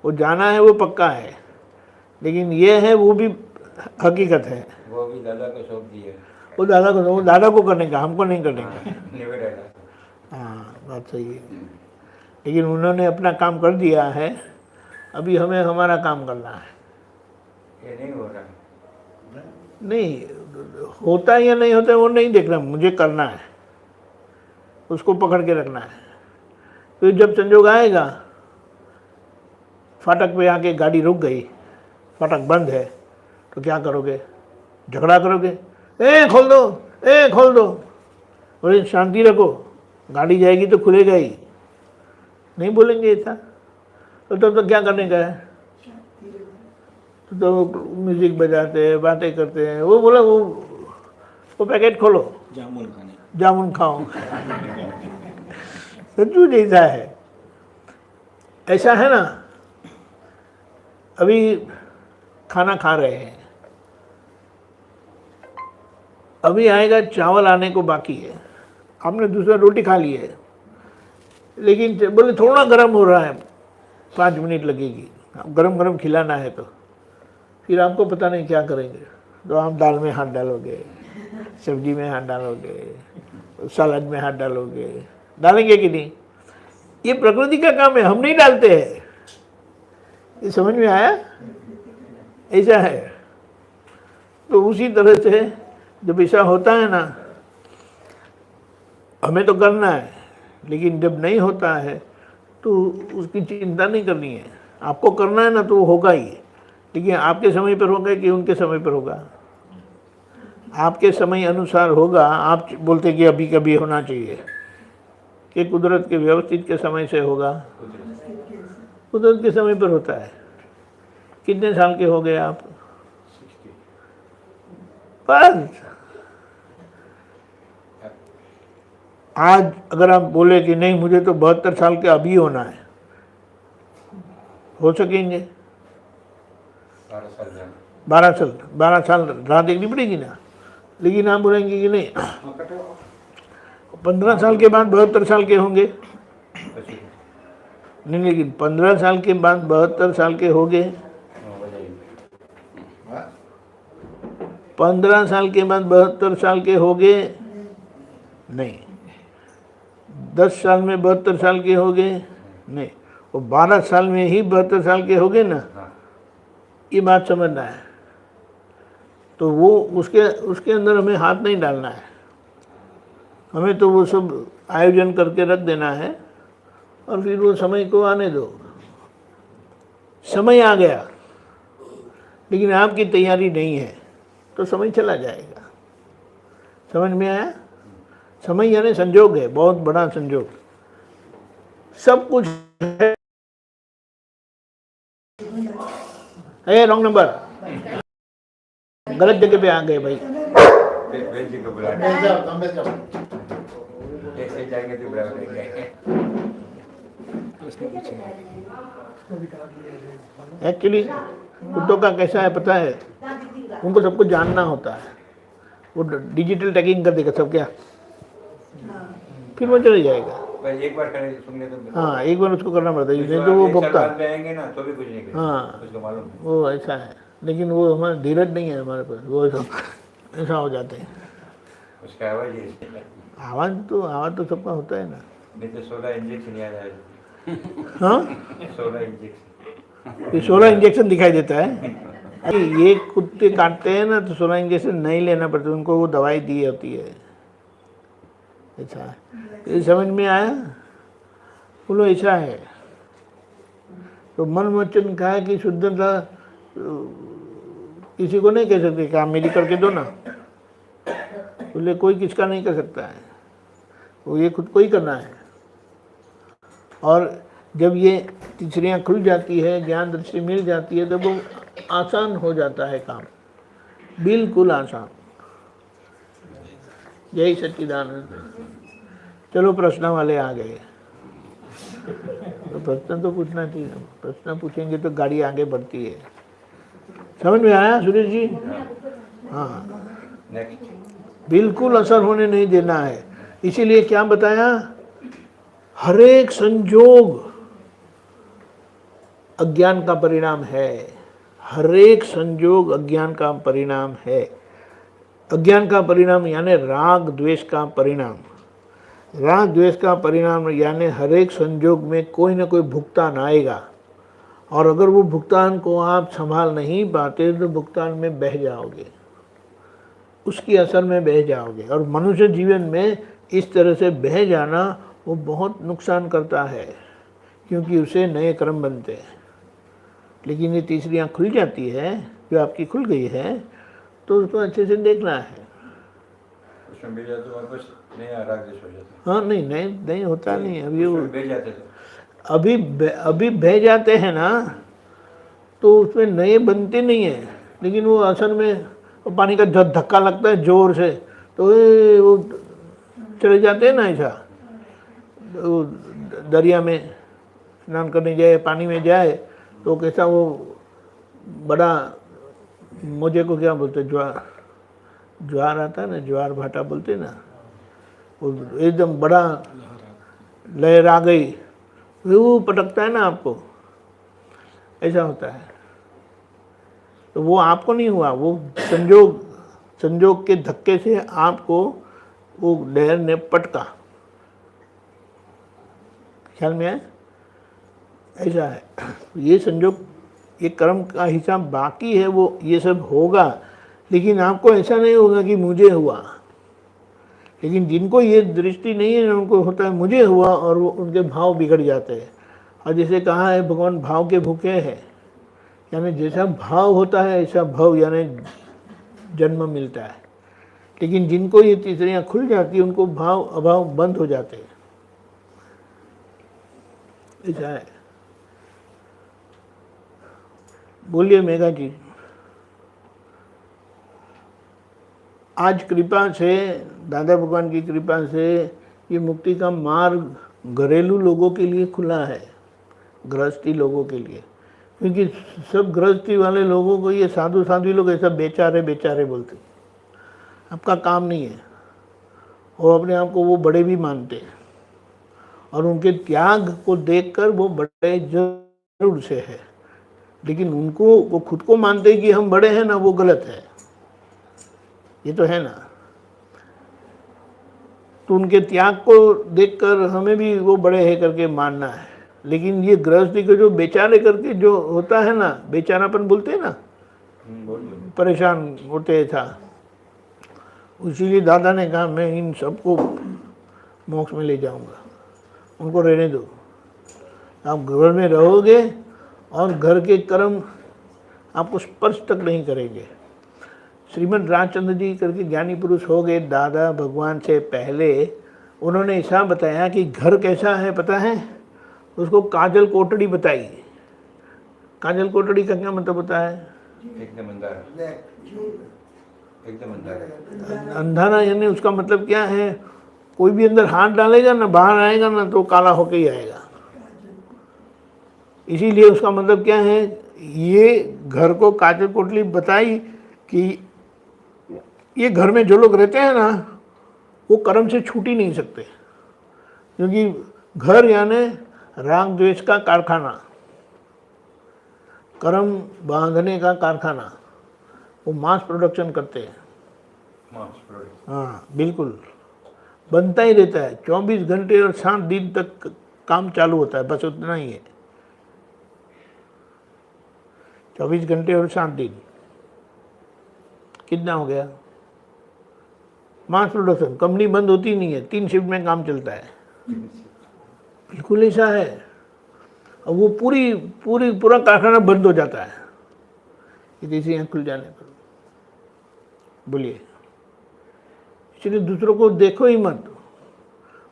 वो जाना है, वो पक्का है। लेकिन ये है, वो भी हकीकत है। वो भी दादा को सौंप दिया। वो दादा को करने का, हमको नहीं करने का। नेवर डाला। हाँ, बात सही है। लेकिन उन्होंने अपना काम कर दिया है, अभी हमें हमारा काम करना है। ये नहीं हो रहा। नहीं होता है या नहीं होता है वो नहीं देखना, मुझे करना है, उसको पकड़ के रखना है। फिर जब संजोग आएगा, फाटक पे आके गाड़ी रुक गई, फाटक बंद है, तो क्या करोगे? झगड़ा करोगे? ए खोल दो, ए खोल दो। बोले शांति रखो, गाड़ी जाएगी तो खुलेगा ही, नहीं बोलेंगे ऐसा। तो तब तो क्या करने का है? तो म्यूजिक बजाते हैं, बातें करते हैं। वो बोला वो पैकेट खोलो, जामुन खाओ। सच्चू जैसा है, ऐसा है ना। अभी खाना खा रहे हैं, अभी आएगा, चावल आने को बाकी है, आपने दूसरा रोटी खा ली है, लेकिन बोले थोड़ा गर्म हो रहा है, 5 मिनट लगेगी, गरम गरम खिलाना है। तो फिर आपको पता नहीं क्या करेंगे, तो आप दाल में हाथ डालोगे, सब्जी में हाथ डालोगे, सलाद में हाथ डालोगे, डालेंगे कि नहीं? ये प्रकृति का काम है, हम नहीं डालते हैं। ये समझ में आया? ऐसा है। तो उसी तरह से जब ऐसा होता है ना, हमें तो करना है, लेकिन जब नहीं होता है तो उसकी चिंता नहीं करनी है। आपको करना है ना, तो वो होगा ही, लेकिन आपके समय पर होगा कि उनके समय पर होगा? आपके समय अनुसार होगा। आप बोलते कि अभी कभी होना चाहिए, कि कुदरत के व्यवस्थित के समय से होगा? कुदरत के समय पर होता है। कितने साल के हो गए आप? बस आज अगर आप बोले कि नहीं मुझे तो 72 साल के अभी होना है, हो सकेंगे? 12 साल राह देखनी पड़ेगी ना। लेकिन आप बोलेंगे कि नहीं 15 साल के बाद 72 साल के होंगे, नहीं, लेकिन 15 साल के बाद 72 साल के हो गए। 15 साल के बाद 72 साल के हो गए नहीं, 10 साल में 72 साल के हो गए नहीं, वो 12 साल में ही 72 साल के हो गए ना। ये बात समझना है। तो वो उसके अंदर हमें हाथ नहीं डालना है, हमें तो वो सब आयोजन करके रख देना है, और फिर वो समय को आने दो। समय आ गया लेकिन आपकी तैयारी नहीं है तो समय चला जाएगा। समझ में आया? समय यानी संजोग है, बहुत बड़ा संजोग। सब कुछ है। रॉन्ग नंबर, गलत जगह पे आ गए भाई। एक्चुअली कुत्तों का कैसा है पता है? उनको सबको जानना होता है। वो डिजिटल टैगिंग कर देगा सब, क्या फिर वो चले जाएगा। एक बार करे सुनने तो, हाँ, एक बार उसको करना पड़ता है, नहीं तो वो भुगता। आएंगे ना तो भी कुछ नहीं करेंगे। हाँ, उसको मालूम है। वो ऐसा है। लेकिन वो हमारा धीरज नहीं है हमारे पास, वो ऐसा हो जाते हैं। उसका आवाज़ तो सबका होता है ना। नहीं तो 16 इंजेक्शन याद आया। हाँ, 16 इंजेक्शन, ये 16 इंजेक्शन दिखाई देता है। ये कुत्ते काटते हैं ना तो 16 इंजेक्शन नहीं लेना पड़ता, उनको वो दवाई दी होती है। ऐसा है। ये समझ में आया? बोलो ऐसा है। तो मन वचन कहा है कि शुद्धता किसी को नहीं कह सकते कि आप मेरी करके दो ना। बोले कोई किसका नहीं कर सकता है, वो ये खुद को ही करना है। और जब ये तीसरियाँ खुल जाती है, ज्ञान दृष्टि मिल जाती है, तो वो आसान हो जाता है काम, बिल्कुल आसान। जय सच्चिदानंद। चलो प्रश्न वाले आ गए, तो प्रश्न तो पूछना चाहिए। प्रश्न पूछेंगे तो गाड़ी आगे बढ़ती है। समझ में आया सुरेश जी? हाँ, नेक्स्ट बिल्कुल असर होने नहीं देना है। इसीलिए क्या बताया, हर एक संजोग अज्ञान का परिणाम है। हर एक संजोग अज्ञान का परिणाम है। अज्ञान का परिणाम यानी राग द्वेष का परिणाम। राग द्वेष का परिणाम यानी हर एक संजोग में कोई ना कोई भुगतान आएगा, और अगर वो भुगतान को आप संभाल नहीं पाते तो भुगतान में बह जाओगे, उसकी असर में बह जाओगे। और मनुष्य जीवन में इस तरह से बह जाना वो बहुत नुकसान करता है, क्योंकि उसे नए कर्म बनते हैं। लेकिन ये तीसरी आँख खुल जाती है, जो आपकी खुल गई है, तो उसको अच्छे से देखना है। उसमें बेच जाते तो वापस नया राग द्वेष हो जाता हाँ, नहीं होता नहीं। अभी वो उसमें बेच जाते तो अभी बह जाते हैं ना, तो उसमें नए बनते नहीं हैं। लेकिन वो असल में वो पानी का धक्का लगता है जोर से, तो वो चले जाते हैं ना। ऐसा वो दरिया में स्नान करने जाए, पानी में जाए, तो कैसा वो बड़ा, मुझे को क्या बोलते, ज्वार आता है ना, ज्वार भाटा बोलते ना, वो एकदम बड़ा लहर आ गई, वो पटकता है ना आपको, ऐसा होता है। तो वो आपको नहीं हुआ, वो संजोग के धक्के से आपको वो लहर ने पटका। ख्याल में है? ऐसा है। ये संजोग, ये कर्म का हिसाब बाकी है, वो ये सब होगा, लेकिन आपको ऐसा नहीं होगा कि मुझे हुआ। लेकिन जिनको ये दृष्टि नहीं है, उनको होता है मुझे हुआ, और वो उनके भाव बिगड़ जाते हैं। और जैसे कहा है, भगवान भाव के भूखे हैं, यानी जैसा भाव होता है ऐसा भाव यानी जन्म मिलता है। लेकिन जिनको ये तीसरियाँ खुल जाती है, उनको भाव अभाव बंद हो जाते हैं। ऐसा है। बोलिए मेघा जी। आज कृपा से, दादा भगवान की कृपा से, ये मुक्ति का मार्ग घरेलू लोगों के लिए खुला है, गृहस्थी लोगों के लिए। क्योंकि सब गृहस्थी वाले लोगों को ये साधु लोग ऐसा बेचारे बेचारे बोलते, आपका काम नहीं है। और अपने आप को वो बड़े भी मानते हैं, और उनके त्याग को देखकर वो बड़े जरूर से है। लेकिन उनको, वो खुद को मानते हैं कि हम बड़े हैं ना, वो गलत है। ये तो है ना। तो उनके त्याग को देखकर हमें भी वो बड़े है करके मानना है। लेकिन ये गृहस्थी को जो बेचारे करके जो होता है ना, बेचारापन बोलते हैं ना, परेशान होते था, इसीलिए दादा ने कहा मैं इन सबको मोक्ष में ले जाऊंगा, उनको रहने दो। आप घर में रहोगे और घर के कर्म आपको स्पर्श तक नहीं करेंगे। श्रीमद् रामचंद्र जी करके ज्ञानी पुरुष हो गए दादा भगवान से पहले। उन्होंने ऐसा बताया कि घर कैसा है पता है, उसको काजल कोटड़ी बताई। काजल कोटड़ी का क्या मतलब होता है? एकदम अंधारा, एकदम अंधारा। अंधारा यानी उसका मतलब क्या है, कोई भी अंदर हाथ डालेगा ना, बाहर आएगा ना, तो काला होके ही आएगा। इसीलिए उसका मतलब क्या है, ये घर को काजल कोटड़ी बताई कि ये घर में जो लोग रहते हैं ना, वो कर्म से छूट ही नहीं सकते। क्योंकि घर यानी राग द्वेष का कारखाना, कर्म बांधने का कारखाना, वो मास प्रोडक्शन करते हैं। हाँ बिल्कुल, बनता ही रहता है 24 घंटे और 7 दिन तक काम चालू होता है, बस उतना ही है। 24 घंटे और 7 दिन, कितना हो गया? मास प्रोडक्शन, कंपनी बंद होती नहीं है, 3 शिफ्ट में काम चलता है। बिल्कुल ऐसा है। और वो पूरा कारखाना बंद हो जाता है ये तीसरी आँख खुल जाने पर। बोलिए। इसलिए दूसरों को देखो ही मत,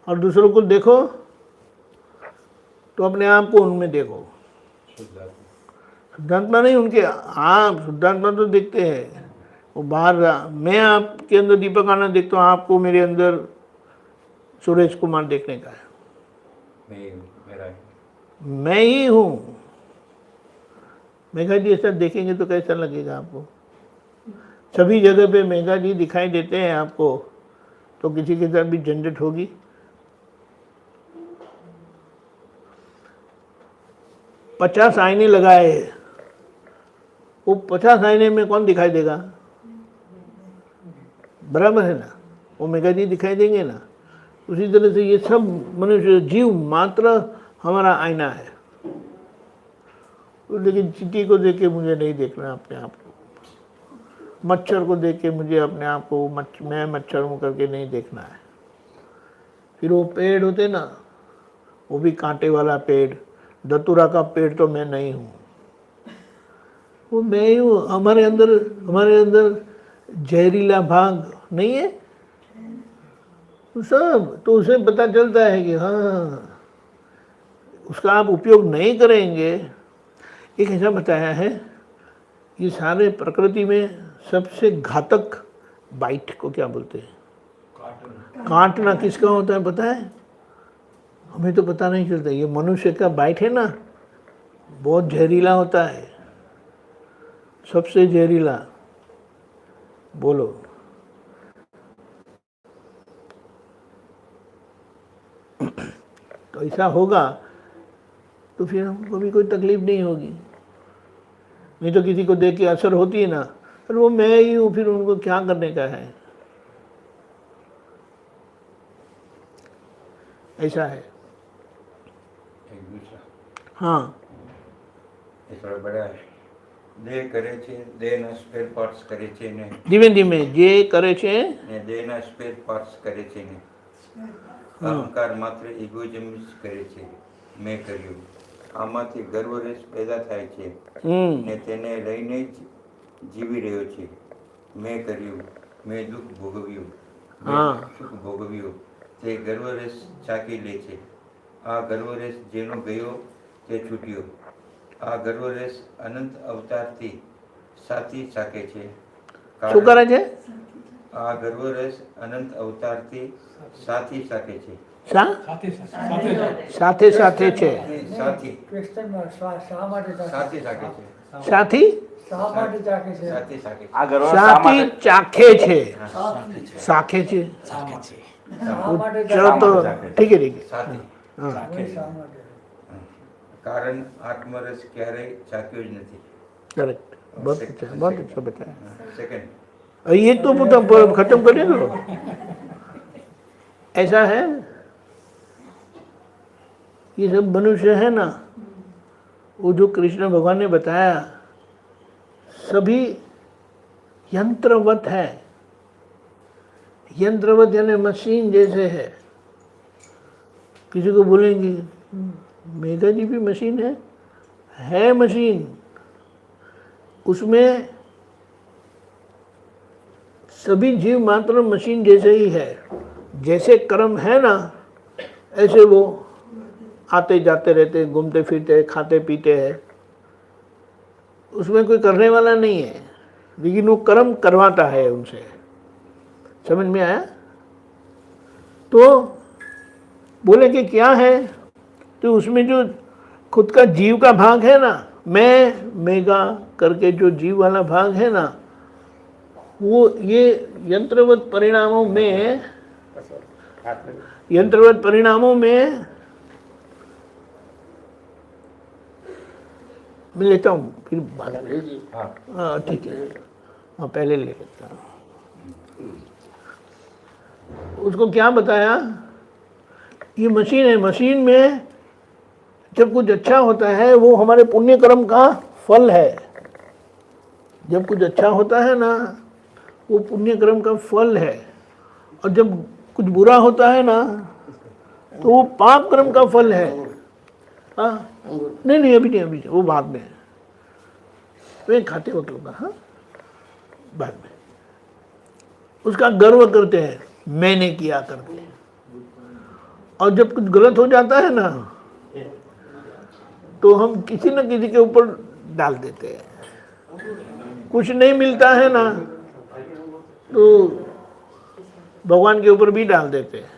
और दूसरों को देखो तो अपने आप को उनमें देखो। शुद्धात्मा नहीं, उनके आप शुद्धात्मा तो देखते हैं वो बाहर। मैं आपके अंदर दीपक आनंद देखता हूँ, आपको मेरे अंदर सुरेश कुमार देखने का है। मैं ही हूँ। मेघा जी ऐसा देखेंगे तो कैसा लगेगा आपको? सभी जगह पे मेघा जी दिखाई देते हैं आपको, तो किसी के साथ भी झंझट होगी। पचास आईने लगाए, वो 50 आईने में कौन दिखाई देगा? बराबर है ना, वो मेघा जी दिखाई देंगे ना। उसी तरह से ये सब मनुष्य जीव मात्र हमारा आईना है। लेकिन चींटी को देख के मुझे नहीं देखना अपने आप को, मच्छर को देख के मुझे अपने आप को मैं मच्छर हूँ करके नहीं देखना है। फिर वो पेड़ होते ना, वो भी कांटे वाला पेड़, धतूरा का पेड़ तो मैं नहीं हूँ, वो मैं ही हूँ। हमारे अंदर जहरीला भाग नहीं है सब, तो उसे पता चलता है कि हाँ, उसका आप उपयोग नहीं करेंगे। एक ऐसा बताया है, ये सारे प्रकृति में सबसे घातक बाइट को क्या बोलते हैं? काटना किसका होता है पता है? हमें तो पता नहीं चलता। ये मनुष्य का बाइट है ना, बहुत जहरीला होता है, सबसे जहरीला। बोलो, तो ऐसा होगा तो फिर हमको भी कोई तकलीफ नहीं होगी। नहीं तो किसी को देख के असर होती है ना, पर वो मैं ही हूँ, फिर उनको क्या करने का है? ऐसा है। एक दूसरा हाँ, એ થોડા બડા દેહ કરે છે, દેહના સ્પેર પાર્ટ્સ કરે છે ને ધીમે ધીમે જે કરે છે દેહના સ્પેર પાર્ટ્સ કરે છે ને અહંકાર માત્ર ઇગોઇઝમ જ કરે છે, મેં કર્યું। આમાંથી ગર્વરેશ પેદા થાય છે ને તેને લઈને જ જીવી રહ્યો છે। મેં કર્યું, મેં દુઃખ ભોગવ્યું, મેં સુખ ભોગવ્યું, તે ગર્વરેશ ચાકી લે છે। આ ગર્વરેશ જેનો ગયો તે છૂટ્યો। આ ગર્વરેશ અનંત અવતારથી સાથી શકે છે। શું કરે છે? આ ગર્વરેશ અનંત અવતારથી સાથી શકે છે। શા? સાથે સાથે છે, સાથી ક્વેશ્ચનમાં શા માટે સાથી શકે છે। સાથી શા માટે ચાકે છે? સાથી શકે છે। આ ગર્વ શા સાથી માટે ચાખે છે, સાખે છે। શા માટે ચલો तो ठीक है ठीक है। સાથી हाँ, ચાકે? શા માટે? કારણ આત્મરસ ક્યારેય ચાક્યો જ નથી। करेक्ट, बहुत अच्छा बताया। સેકન્ડ ये तो मतलब खत्म कर दो। ऐसा है, ये सब मनुष्य है ना, वो जो कृष्ण भगवान ने बताया सभी यंत्रवत है। यंत्रवत यानी मशीन जैसे है। किसी को बोलेंगे मेघा जी भी मशीन है मशीन। उसमें सभी जीव मात्र मशीन जैसे ही है। जैसे कर्म है ना, ऐसे वो आते जाते रहते, घूमते फिरते, खाते पीते हैं। उसमें कोई करने वाला नहीं है, लेकिन वो कर्म करवाता है उनसे। समझ में आया? तो बोले कि क्या है, तो उसमें जो खुद का जीव का भाग है ना, मैं मेगा करके जो जीव वाला भाग है ना, वो ये यंत्रवत परिणामों में मैं लेता हूँ, फिर बाद में। हाँ ठीक है, हाँ पहले ले लेता हूँ। उसको क्या बताया, ये मशीन है। मशीन में जब कुछ अच्छा होता है वो हमारे पुण्य कर्म का फल है। जब कुछ अच्छा होता है ना, वो पुण्य कर्म का फल है। और जब कुछ बुरा होता है ना, तो वो पाप कर्म का फल है। हाँ नहीं अभी नहीं, वो बाद में, तो खाते वक्त होगा। हाँ बाद में उसका गर्व करते हैं, मैंने किया करके। और जब कुछ गलत हो जाता है ना, तो हम किसी न किसी के ऊपर डाल देते हैं। कुछ नहीं मिलता है ना, तो भगवान के ऊपर भी डाल देते हैं।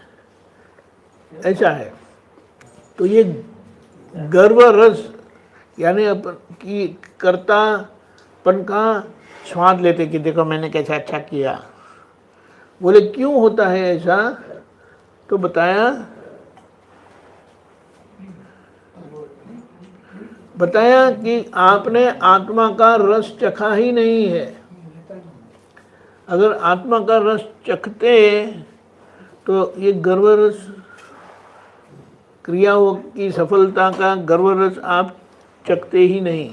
ऐसा है। तो ये गर्व रस यानी अपन की कर्तापन का स्वाद लेते कि देखो मैंने कैसा अच्छा किया। बोले क्यों होता है ऐसा? तो बताया कि आपने आत्मा का रस चखा ही नहीं है। अगर आत्मा का रस चखते तो ये गर्व रस, क्रियाओं की सफलता का गर्व रस आप चखते ही नहीं।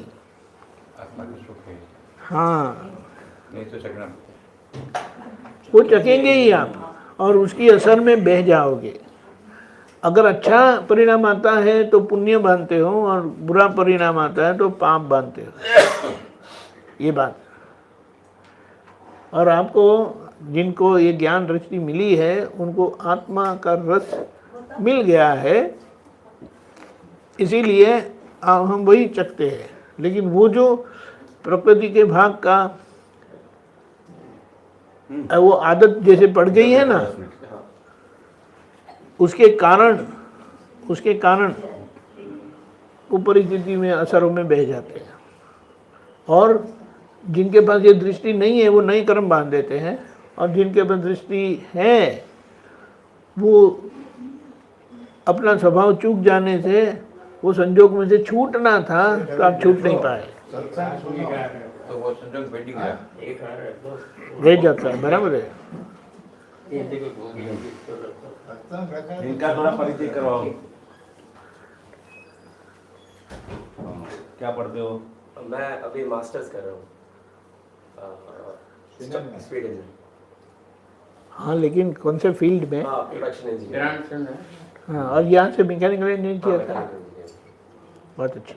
आत्मा का सुख है, हाँ, नहीं तो चखना। वो चखेंगे ही आप और उसकी असर में बह जाओगे। अगर अच्छा परिणाम आता है तो पुण्य बांधते हो और बुरा परिणाम आता है तो पाप बांधते हो, ये बात। और आपको जिनको ये ज्ञान दृष्टि मिली है उनको आत्मा का रस मिल गया है, इसीलिए हम वही चखते हैं। लेकिन वो जो प्रकृति के भाग का वो आदत जैसे पड़ गई है ना, उसके कारण वो परिस्थिति में असरों में बह जाते हैं। और जिनके पास ये दृष्टि नहीं है वो नए कर्म बांध देते हैं, और जिनके पास दृष्टि है वो अपना स्वभाव चूक जाने से, वो संजोग में से छूटना था तो आप छूट नहीं पाए, तो वो संजोग पेंडिंग है। रह जाता है। बराबर है। इनका थोड़ा परिचय करवाओ। क्या पढ़ते हो? मैं अभी मास्टर्स कर रहा हूँ स्वीडन में। हाँ, लेकिन कौन से फील्ड में? हाँ, प्रोडक्शन इंजीनियर। हाँ, और यहाँ से मैकेनिकल इंजीनियर किया था। बहुत अच्छा।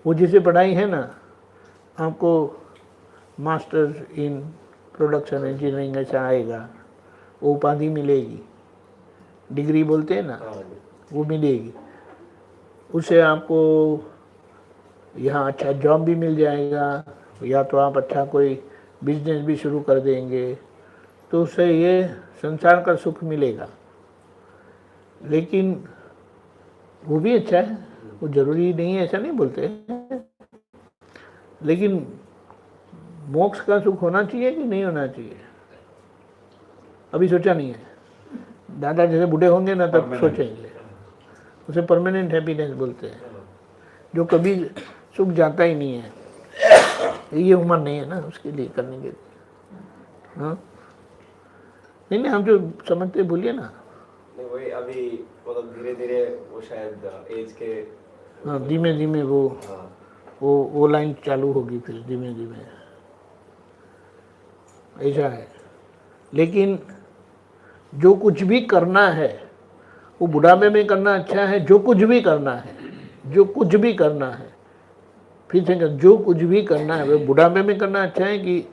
वो जैसे पढ़ाई है ना, आपको मास्टर्स इन प्रोडक्शन इंजीनियरिंग ऐसा आएगा, वो उपाधि मिलेगी, डिग्री बोलते हैं ना, वो मिलेगी। उससे आपको यहाँ अच्छा जॉब भी मिल जाएगा, या तो आप अच्छा कोई बिजनेस भी शुरू कर देंगे, तो उससे ये संसार का सुख मिलेगा। लेकिन वो भी अच्छा है, वो ज़रूरी नहीं है ऐसा नहीं बोलते, लेकिन मोक्ष का सुख होना चाहिए कि नहीं होना चाहिए, अभी सोचा नहीं है। दादा जैसे बूढ़े होंगे ना तब सोचेंगे। उसे परमानेंट हैप्पीनेस बोलते हैं, जो कभी सुख जाता ही नहीं है। ये उम्र नहीं है ना उसके लिए करने के लिए। हाँ, नहीं हम जो समझते बोलिए ना। नहीं, वही अभी मतलब धीरे धीरे वो शायद एज के, हाँ, धीमे धीमे वो लाइन चालू होगी, फिर धीमे धीमे ऐसा है। लेकिन जो कुछ भी करना है वो बुढ़ापे में करना अच्छा है। जो कुछ भी करना है, जो कुछ भी करना है, फिर से जो कुछ भी करना है वो बुढ़ापे में करना अच्छा है कि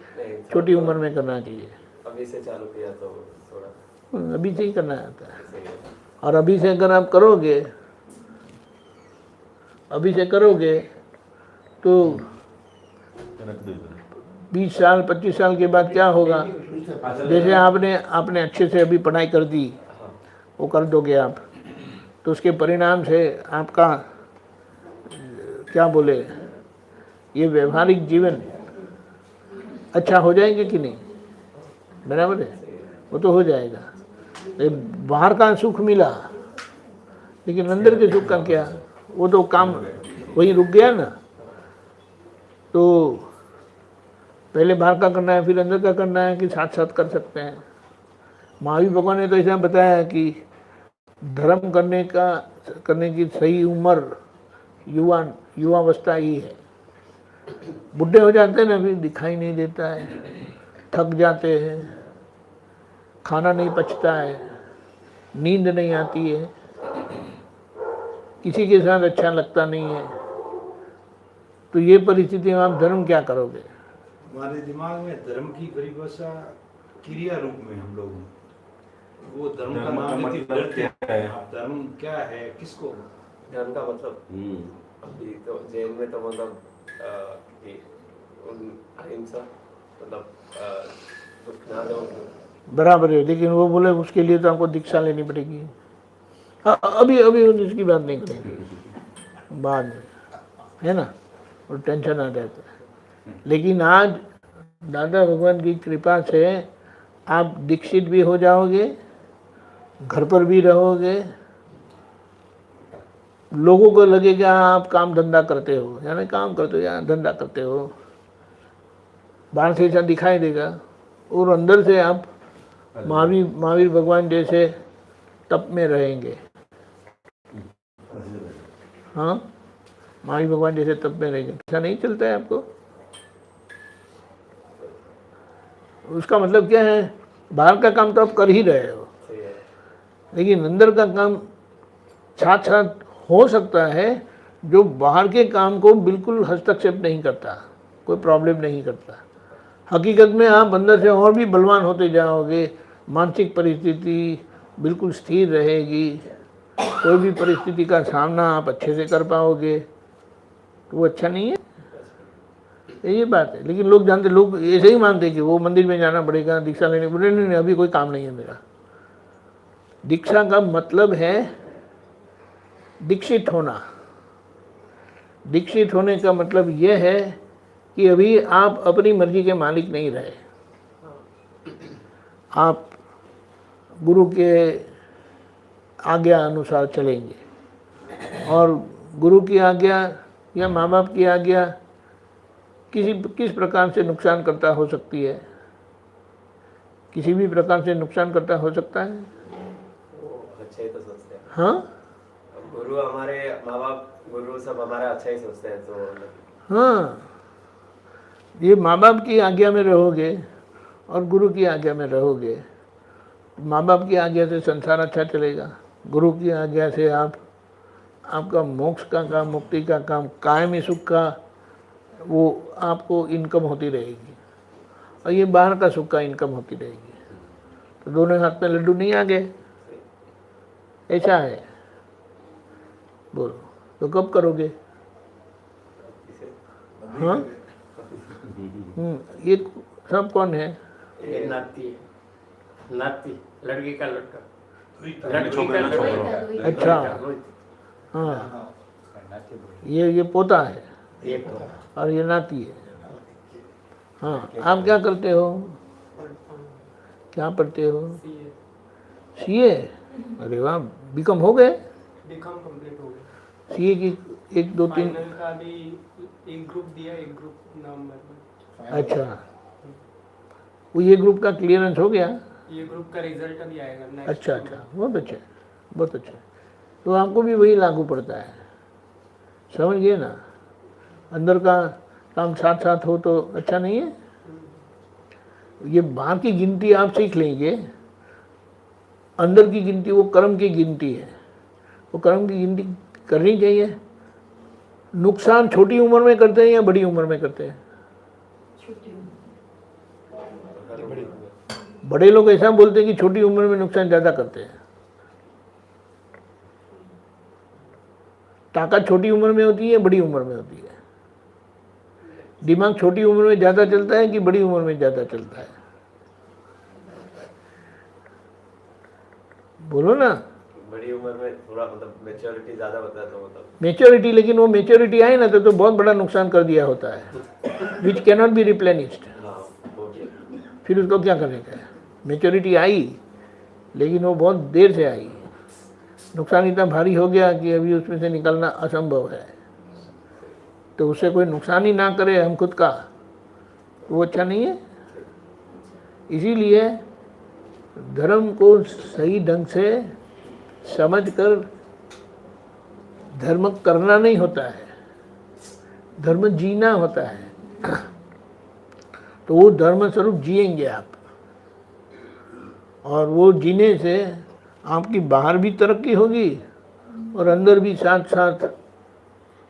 छोटी उम्र में करना चाहिए? अभी से चालू किया तो थोड़ा अभी से ही करना आता है। सही है। और अभी से अगर आप करोगे, अभी से करोगे तो 20 साल 25 साल के बाद क्या होगा? जैसे आपने अच्छे से अभी पढ़ाई कर दी, वो कर दोगे आप, तो उसके परिणाम से आपका क्या बोले, ये व्यवहारिक जीवन अच्छा हो जाएंगे कि नहीं? बराबर है, वो तो हो जाएगा। बाहर का सुख मिला, लेकिन अंदर के सुख का क्या? वो तो काम वहीं रुक गया ना। तो पहले बाहर का करना है, फिर अंदर का करना है, कि साथ साथ कर सकते हैं? महावीर भगवान ने तो ऐसा बताया कि धर्म करने की सही उम्र युवावस्था ही है। बुढ़े हो जाते हैं ना, फिर दिखाई नहीं देता है, थक जाते हैं, खाना नहीं पचता है, नींद नहीं आती है, किसी के साथ अच्छा लगता नहीं है। तो ये परिस्थिति में आप धर्म क्या करोगे? हमारे दिमाग में धर्म की परिभाषा क्रिया रूप में हम लोग, वो धर्म का नाम लेते डरते हैं। धर्म क्या है, किसको? धर्म का मतलब अभी तो जैन में तो मतलब कि अहिंसा, मतलब दुख ना दो। बराबर है, लेकिन वो बोले उसके लिए तो आपको दीक्षा लेनी पड़ेगी। हाँ, अभी इसकी बात नहीं करेंगे, बाद में। है ना, और टेंशन आ जाता है। लेकिन आज दादा भगवान की कृपा से आप दीक्षित भी हो जाओगे, घर पर भी रहोगे, लोगों को लगेगा आप काम धंधा करते हो, यानी काम करते हो या धंधा करते हो, बाहर से ऐसा दिखाई देगा, और अंदर से आप महावीर भगवान जैसे तप में रहेंगे। हाँ, महावीर भगवान जैसे तप में रहेंगे। ऐसा नहीं चलता है आपको? उसका मतलब क्या है, बाहर का काम तो आप कर ही रहे हो, लेकिन अंदर का काम साथ साथ हो सकता है जो बाहर के काम को बिल्कुल हस्तक्षेप नहीं करता, कोई प्रॉब्लम नहीं करता। हकीकत में आप अंदर से और भी बलवान होते जाओगे, मानसिक परिस्थिति बिल्कुल स्थिर रहेगी, कोई भी परिस्थिति का सामना आप अच्छे से कर पाओगे, तो वो अच्छा नहीं है? ये बात है। लेकिन लोग जानते, लोग ऐसे ही मानते कि वो मंदिर में जाना पड़ेगा, दीक्षा लेने पड़ेगा। नहीं, अभी कोई काम नहीं है मेरा। दीक्षा का मतलब है दीक्षित होना। दीक्षित होने का मतलब यह है कि अभी आप अपनी मर्जी के मालिक नहीं रहे, आप गुरु के आज्ञा अनुसार चलेंगे, और गुरु की आज्ञा या माँ बाप की आज्ञा किस प्रकार से नुकसान करता हो सकती है, किसी भी प्रकार से नुकसान करता हो सकता है। वो अच्छा ही तो सोचते हैं। हाँ, गुरु हमारे माँ बाप, गुरु सब हमारा अच्छा ही सोचते हैं, तो हाँ, ये माँ बाप की आज्ञा में रहोगे और गुरु की आज्ञा में रहोगे। माँ बाप की आज्ञा से संसार अच्छा चलेगा, गुरु की आज्ञा से आपका मोक्ष का काम, मुक्ति का काम, कायमी सुख का वो आपको इनकम होती रहेगी, और ये बाहर का सुख का इनकम होती रहेगी। तो दोनों हाथ में लड्डू नहीं आ गए, ऐसा है। बोलो तो कब करोगे? हाँ, ये सब कौन है? ये नाती है, नाती, लड़की का लड़का, अच्छा, हाँ, ये पोता है और ये नाती है। हाँ, आप क्या करते हो? क्या पढ़ते हो? सीए। अरे वाह, बीकॉम हो गए? बीकॉम कंप्लीट हो गया। सीए की 1 2 3 फाइनल का भी एक ग्रुप दिया, एक ग्रुप नवंबर में। अच्छा, वो ये ग्रुप का क्लियरेंस हो गया? ये ग्रुप का रिजल्ट अभी आएगा नेक्स्ट। अच्छा अच्छा, बहुत अच्छा, बहुत अच्छा। तो आपको भी वही लागू पड़ता है, समझ गए ना? अंदर का काम साथ साथ हो तो अच्छा नहीं है। ये बाहर की गिनती आप सीख लेंगे, अंदर की गिनती वो कर्म की गिनती है, वो कर्म की गिनती करनी चाहिए। नुकसान छोटी उम्र में करते हैं या बड़ी उम्र में करते हैं? बड़े लोग ऐसा बोलते हैं कि छोटी उम्र में नुकसान ज़्यादा करते हैं। ताकत छोटी उम्र में होती है, बड़ी उम्र में होती है। दिमाग छोटी उम्र में ज़्यादा चलता है कि बड़ी उम्र में ज़्यादा चलता है? बोलो ना। बड़ी उम्र में थोड़ा मतलब मेच्योरिटी ज़्यादा होता है, तो मतलब मेच्योरिटी, लेकिन वो मेच्योरिटी आए ना तो बहुत बड़ा नुकसान कर दिया होता है, which can not be replenished. हाँ, वो भी है। फिर उसको क्या करने का है? मेच्योरिटी आई, लेकिन वो बहुत देर से आई, नुकसान इतना भारी हो गया कि अभी उसमें से निकलना असंभव है। तो उससे कोई नुकसान ही ना करे हम खुद का, तो वो अच्छा नहीं है। इसीलिए धर्म को सही ढंग से समझकर धर्म करना नहीं होता है, धर्म जीना होता है। तो वो धर्म स्वरूप जिएंगे आप, और वो जीने से आपकी बाहर भी तरक्की होगी और अंदर भी साथ साथ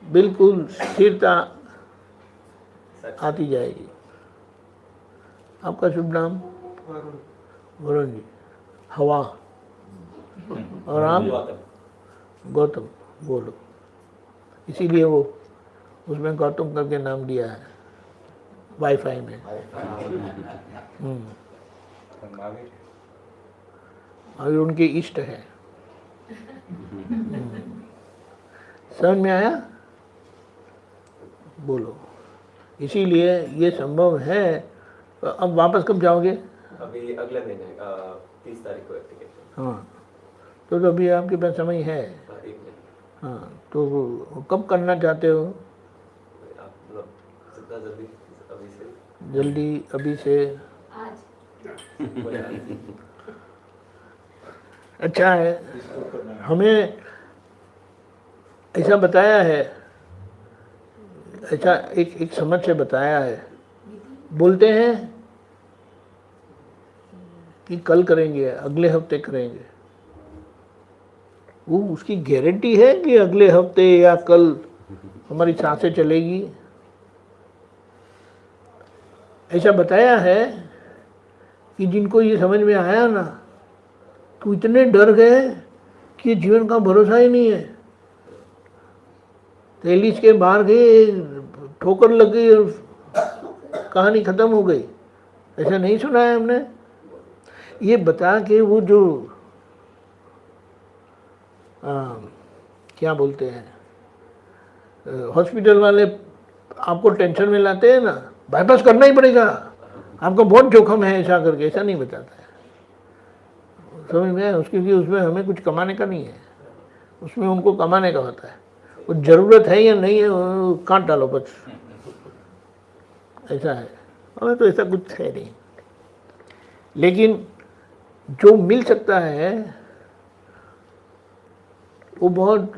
बिल्कुल स्थिरता आती जाएगी। आपका शुभ नाम? वरुण जी। हवा। और आप? गौतम। बोलो। इसीलिए वो उसमें गौतम करके नाम दिया है वाईफाई में। अभी उनके इष्ट है। समझ में आया? बोलो। इसीलिए ये संभव है। अब वापस कब जाओगे? अभी अगले महीने 30 तारीख को एप्लीकेशन। हाँ, तो अभी आपके पास समय है। एक महीने। हाँ, तो कब करना चाहते हो? आप मतलब जितना जल्दी अभी से। जल्दी अभी से। कोई आज। अच्छा है, हमें ऐसा बताया है, ऐसा एक समझ से बताया है। बोलते हैं कि कल करेंगे, अगले हफ्ते करेंगे। वो उसकी गारंटी है कि अगले हफ्ते या कल हमारी सांसें चलेगी? ऐसा बताया है कि जिनको ये समझ में आया ना, तो इतने डर गए कि जीवन का भरोसा ही नहीं है। 43 के बाहर गए, ठोकर लग गई और कहानी खत्म हो गई। ऐसा नहीं सुना है हमने? ये बता के वो जो क्या बोलते हैं हॉस्पिटल वाले आपको टेंशन में लाते हैं ना, बाईपास करना ही पड़ेगा, आपका बहुत जोखिम है, ऐसा करके ऐसा नहीं बताता है। समझ में आया? क्योंकि उसमें हमें कुछ कमाने का नहीं है, उसमें उनको कमाने का होता है। वो ज़रूरत है या नहीं है वो काट डालो बस, ऐसा है। हमें तो ऐसा कुछ है नहीं। लेकिन जो मिल सकता है वो बहुत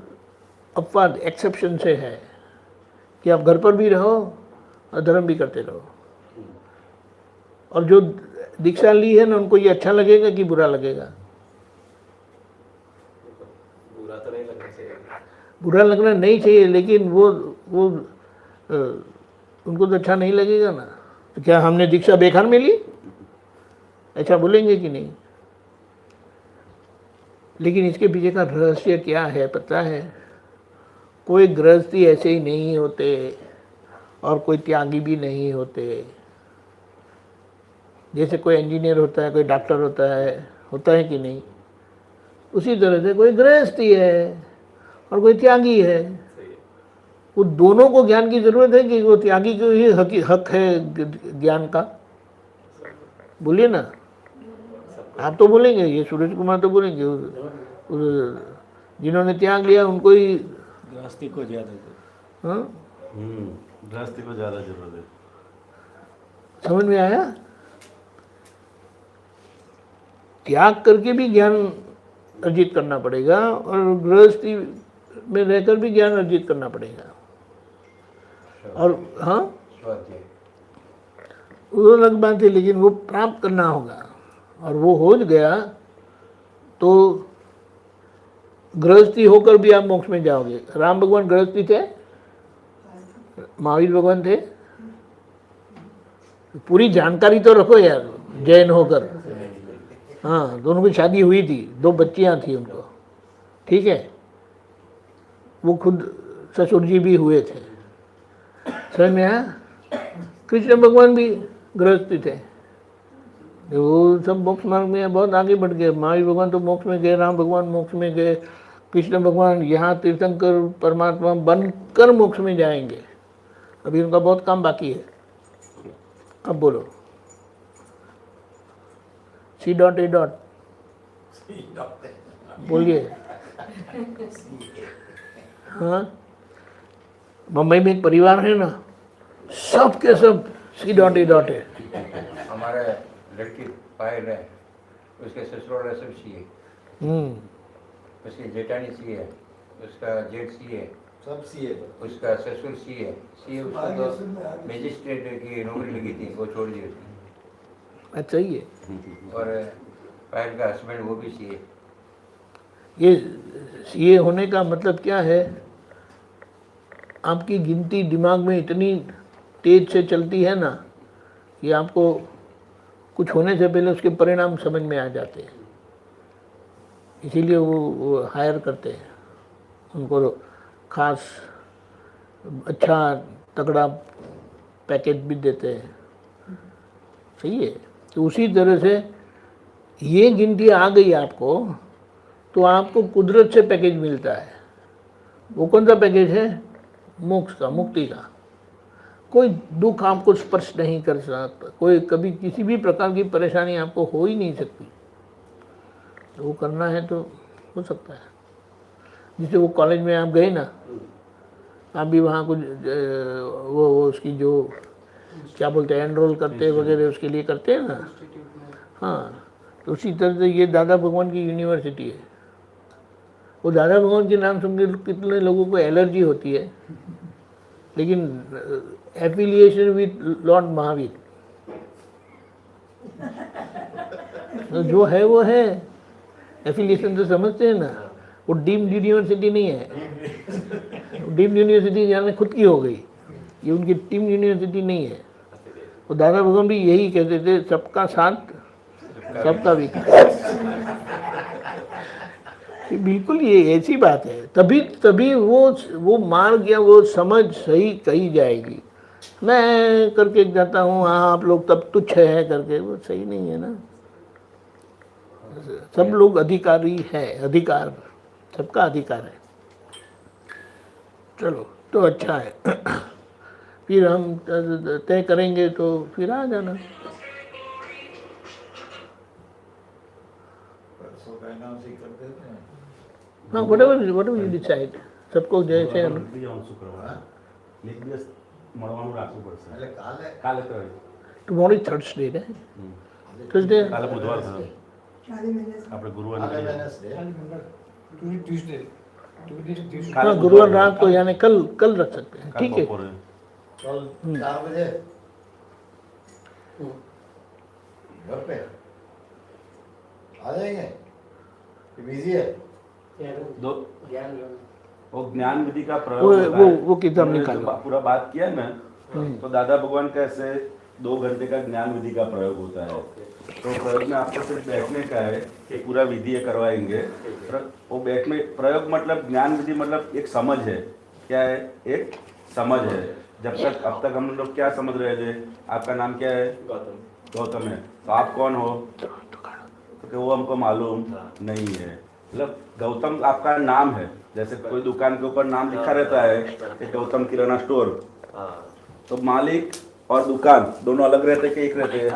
अपवाद एक्सेप्शन से है कि आप घर पर भी रहो और धर्म भी करते रहो। और जो दीक्षा ली है ना, उनको ये अच्छा लगेगा कि बुरा लगेगा? बुरा तो नहीं लगना चाहिए। बुरा लगना नहीं चाहिए, लेकिन वो उनको तो अच्छा नहीं लगेगा ना। तो क्या हमने दीक्षा बेकार में ली, ऐसा बोलेंगे कि नहीं? लेकिन इसके पीछे का रहस्य क्या है पता है? कोई गृहस्थी ऐसे ही नहीं होते और कोई त्यागी भी नहीं होते। जैसे कोई इंजीनियर होता है, कोई डॉक्टर होता है कि नहीं? उसी तरह से कोई गृहस्थी है और कोई त्यागी है। वो दोनों को ज्ञान की जरूरत है कि वो त्यागी को ही हक है ज्ञान का? बोलिए ना, आप तो बोलेंगे, ये सूरज कुमार तो बोलेंगे, जिन्होंने त्याग लिया उनको ही गृहस्थी को ज्यादा। हाँ, गृहस्थी को ज्यादा जरूरत है। समझ में आया? त्याग करके भी ज्ञान अर्जित करना पड़ेगा और गृहस्थी में रहकर भी ज्ञान अर्जित करना पड़ेगा। और हाँ, वो अलग बात है, लेकिन वो प्राप्त करना होगा। और वो हो गया तो गृहस्थी होकर भी आप मोक्ष में जाओगे। राम भगवान गृहस्थी थे, महावीर भगवान थे। पूरी जानकारी तो रखो यार, जैन होकर। हाँ, दोनों की शादी हुई थी, 2 बच्चियां थी उनको, ठीक है। वो खुद ससुर जी भी हुए थे। समझ में आया? कृष्ण भगवान भी गृहस्थी थे। वो सब मोक्ष मार्ग में बहुत आगे बढ़ गए। महावीर भगवान तो मोक्ष में गए, राम भगवान मोक्ष में गए, कृष्ण भगवान यहाँ तीर्थंकर परमात्मा बनकर मोक्ष में जाएंगे। अभी उनका बहुत काम बाकी है। अब बोलो, C.A. बोलिए। हाँ, मुंबई में एक परिवार है ना, सब के सब C.A. है। हमारे लड़की पायल है, उसके ससुर वाले सब सीए, उसकी जेठानी सीए, उसका जेठ सीए, सब सीए, उसका ससुर सीए, उसको तो मजिस्ट्रेट की नौकरी लगी थी, वो छोड़ दी उसने। अच्छा ही है। और पायल का हस्बैंड वो भी सीए। ये होने का मतलब क्या है? आपकी गिनती दिमाग में इतनी तेज से चलती है ना कि आपको कुछ होने से पहले उसके परिणाम समझ में आ जाते हैं। इसीलिए वो हायर करते हैं, उनको खास अच्छा तगड़ा पैकेज भी देते हैं। सही है? तो उसी तरह से ये गिनती आ गई आपको, तो आपको कुदरत से पैकेज मिलता है। वो कौन सा पैकेज है? मोक्ष का, मुक्ति का। कोई दुख आपको स्पर्श नहीं कर सकता, कोई कभी किसी भी प्रकार की परेशानी आपको हो ही नहीं सकती। तो वो करना है तो हो सकता है। जैसे वो कॉलेज में आप गए ना, आप भी वहाँ कुछ वो उसकी जो क्या बोलते हैं एनरोल करते वगैरह उसके लिए करते हैं ना, हाँ, तो उसी तरह से ये दादा भगवान की यूनिवर्सिटी है। वो दादा भगवान के नाम सुन के कितने लोगों को एलर्जी होती है, लेकिन एफिलिएशन विद लॉर्ड महावीर तो जो है वो है। एफिलिएशन तो समझते हैं ना, वो डीम्ड यूनिवर्सिटी नहीं है। डीम्ड यूनिवर्सिटी जाने खुद की हो गई, ये उनकी टीम यूनिवर्सिटी नहीं है। वो दादा भगवान भी यही कहते थे, सबका साथ सबका विकास। बिल्कुल ये ऐसी बात है, तभी तभी वो मार्ग या वो समझ सही कही जाएगी। मैं करके जाता हूँ, हाँ आप लोग तब तुच्छ है करके, वो सही नहीं है ना। सब लोग अधिकारी है, अधिकार सबका अधिकार है। चलो तो अच्छा है। फिर हम तय करेंगे तो फिर आ जाना। हाँ, whatever you decide, सबको जैसे tomorrow is Thursday, right? Thursday. हाँ, गुरुवार रात को यानी कल रख सकते हैं, ठीक है। कल 4 बजे घर पे आ जाएंगे कि बिजी है? दो वो ज्ञान विधि का प्रयोग होता है। वो किताब निकालो। पूरा बात किया ना, तो दादा भगवान कैसे 2 घंटे का ज्ञान विधि का प्रयोग होता है। तो प्रयोग में आपको सिर्फ बैठने का है, एक पूरा विधि करवाएंगे। वो बैठने प्रयोग मतलब ज्ञान विधि मतलब एक समझ है। क्या है? एक समझ है। जब तक अब तक हम लोग क्या समझ रहे थे, आपका नाम क्या है? गौतम है। तो आप कौन हो? तो वो हमको मालूम नहीं है। मतलब गौतम आपका नाम है, जैसे कोई दुकान के ऊपर नाम लिखा रहता है, एक गौतम किराना स्टोर, तो मालिक और दुकान दोनों अलग रहते कि एक रहते हैं?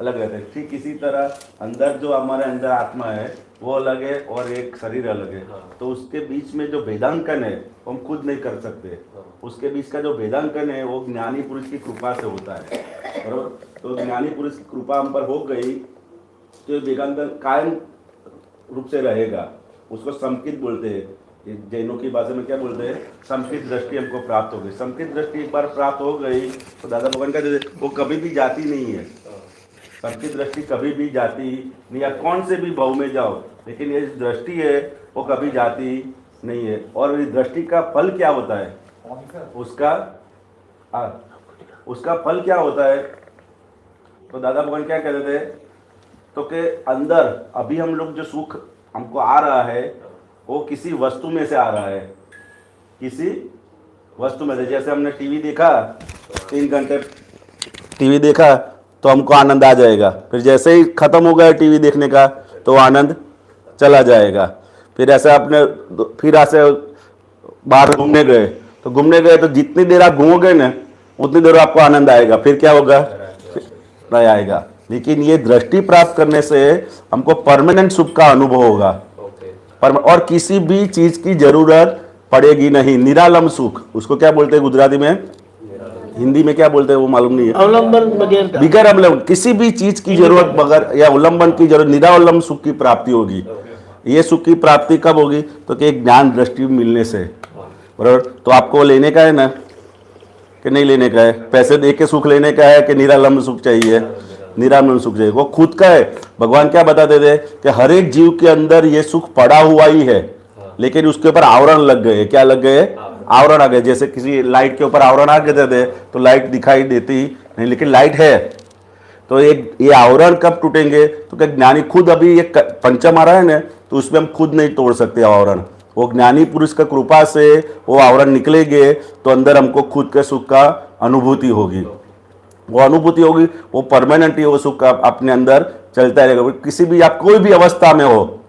अलग रहते हैं। ठीक इसी तरह अंदर जो हमारे अंदर आत्मा है वो अलग है और एक शरीर अलग है। तो उसके बीच में जो भेदांकन है वो हम खुद नहीं कर सकते। उसके बीच का जो भेदांकन है वो ज्ञानी पुरुष की कृपा से होता है, बराबर। तो ज्ञानी पुरुष की कृपा हम पर हो गई तो भेदांकन कायम रूप से रहेगा। उसको समकित बोलते हैं, जैनों की भाषा में क्या बोलते हैं? समकित दृष्टि हमको प्राप्त हो गई। समकित दृष्टि एक बार प्राप्त हो गई तो दादा भगवान का वो कभी भी जाती नहीं है। समकित दृष्टि कभी भी जाती नहीं, या कौन से भी भाव में जाओ, लेकिन ये दृष्टि है वो कभी जाती नहीं है। और इस दृष्टि का फल क्या होता है? उसका फल क्या होता है? तो दादा भगवान क्या कहते थे? तो के अंदर अभी हम लोग जो सुख हमको आ रहा है वो किसी वस्तु में से आ रहा है, किसी वस्तु में से। जैसे हमने टीवी देखा, 3 घंटे टीवी देखा तो हमको आनंद आ जाएगा, फिर जैसे ही खत्म हो गया टीवी देखने का तो आनंद चला जाएगा। फिर ऐसे अपने फिर ऐसे बाहर घूमने गए, तो घूमने गए तो जितनी देर आप घूमोगे ना उतनी देर आपको आनंद आएगा, फिर क्या होगा? नहीं आएगा। लेकिन ये दृष्टि प्राप्त करने से हमको परमानेंट सुख का अनुभव होगा, और किसी भी चीज की जरूरत पड़ेगी नहीं। निरालंब सुख, उसको क्या बोलते हैं गुजराती में, हिंदी में क्या बोलते हैं वो मालूम नहीं है। अवलंबन बगैर अवलंबन, किसी भी चीज की जरूरत बगैर या उल्लंबन की जरूरत, निरावलंब सुख की प्राप्ति होगी। ये सुख की प्राप्ति कब होगी? तो कि एक ज्ञान दृष्टि मिलने से, बराबर। तो आपको लेने का है ना कि नहीं लेने का है? पैसे दे के सुख लेने का है कि निरालंब सुख चाहिए? निरालंब सुख चाहिए, वो खुद का है। भगवान क्या बताते थे कि हर एक जीव के अंदर ये सुख पड़ा हुआ ही है, लेकिन उसके ऊपर आवरण लग गए। क्या लग गए? आवरण आ गए। जैसे किसी लाइट के ऊपर आवरण आ गए थे तो लाइट दिखाई देती नहीं, लेकिन लाइट है। तो ये आवरण कब टूटेंगे? तो क्या ज्ञानी खुद अभी एक पंचम आ रहा है ना, तो उसमें हम खुद नहीं तोड़ सकते आवरण। वो ज्ञानी पुरुष का कृपा से वो आवरण निकलेंगे तो अंदर हमको खुद के सुख का अनुभूति होगी। वो अनुभूति होगी, वो परमानेंट ही वो सुख अपने अंदर चलता रहेगा। किसी भी आप कोई भी अवस्था में हो,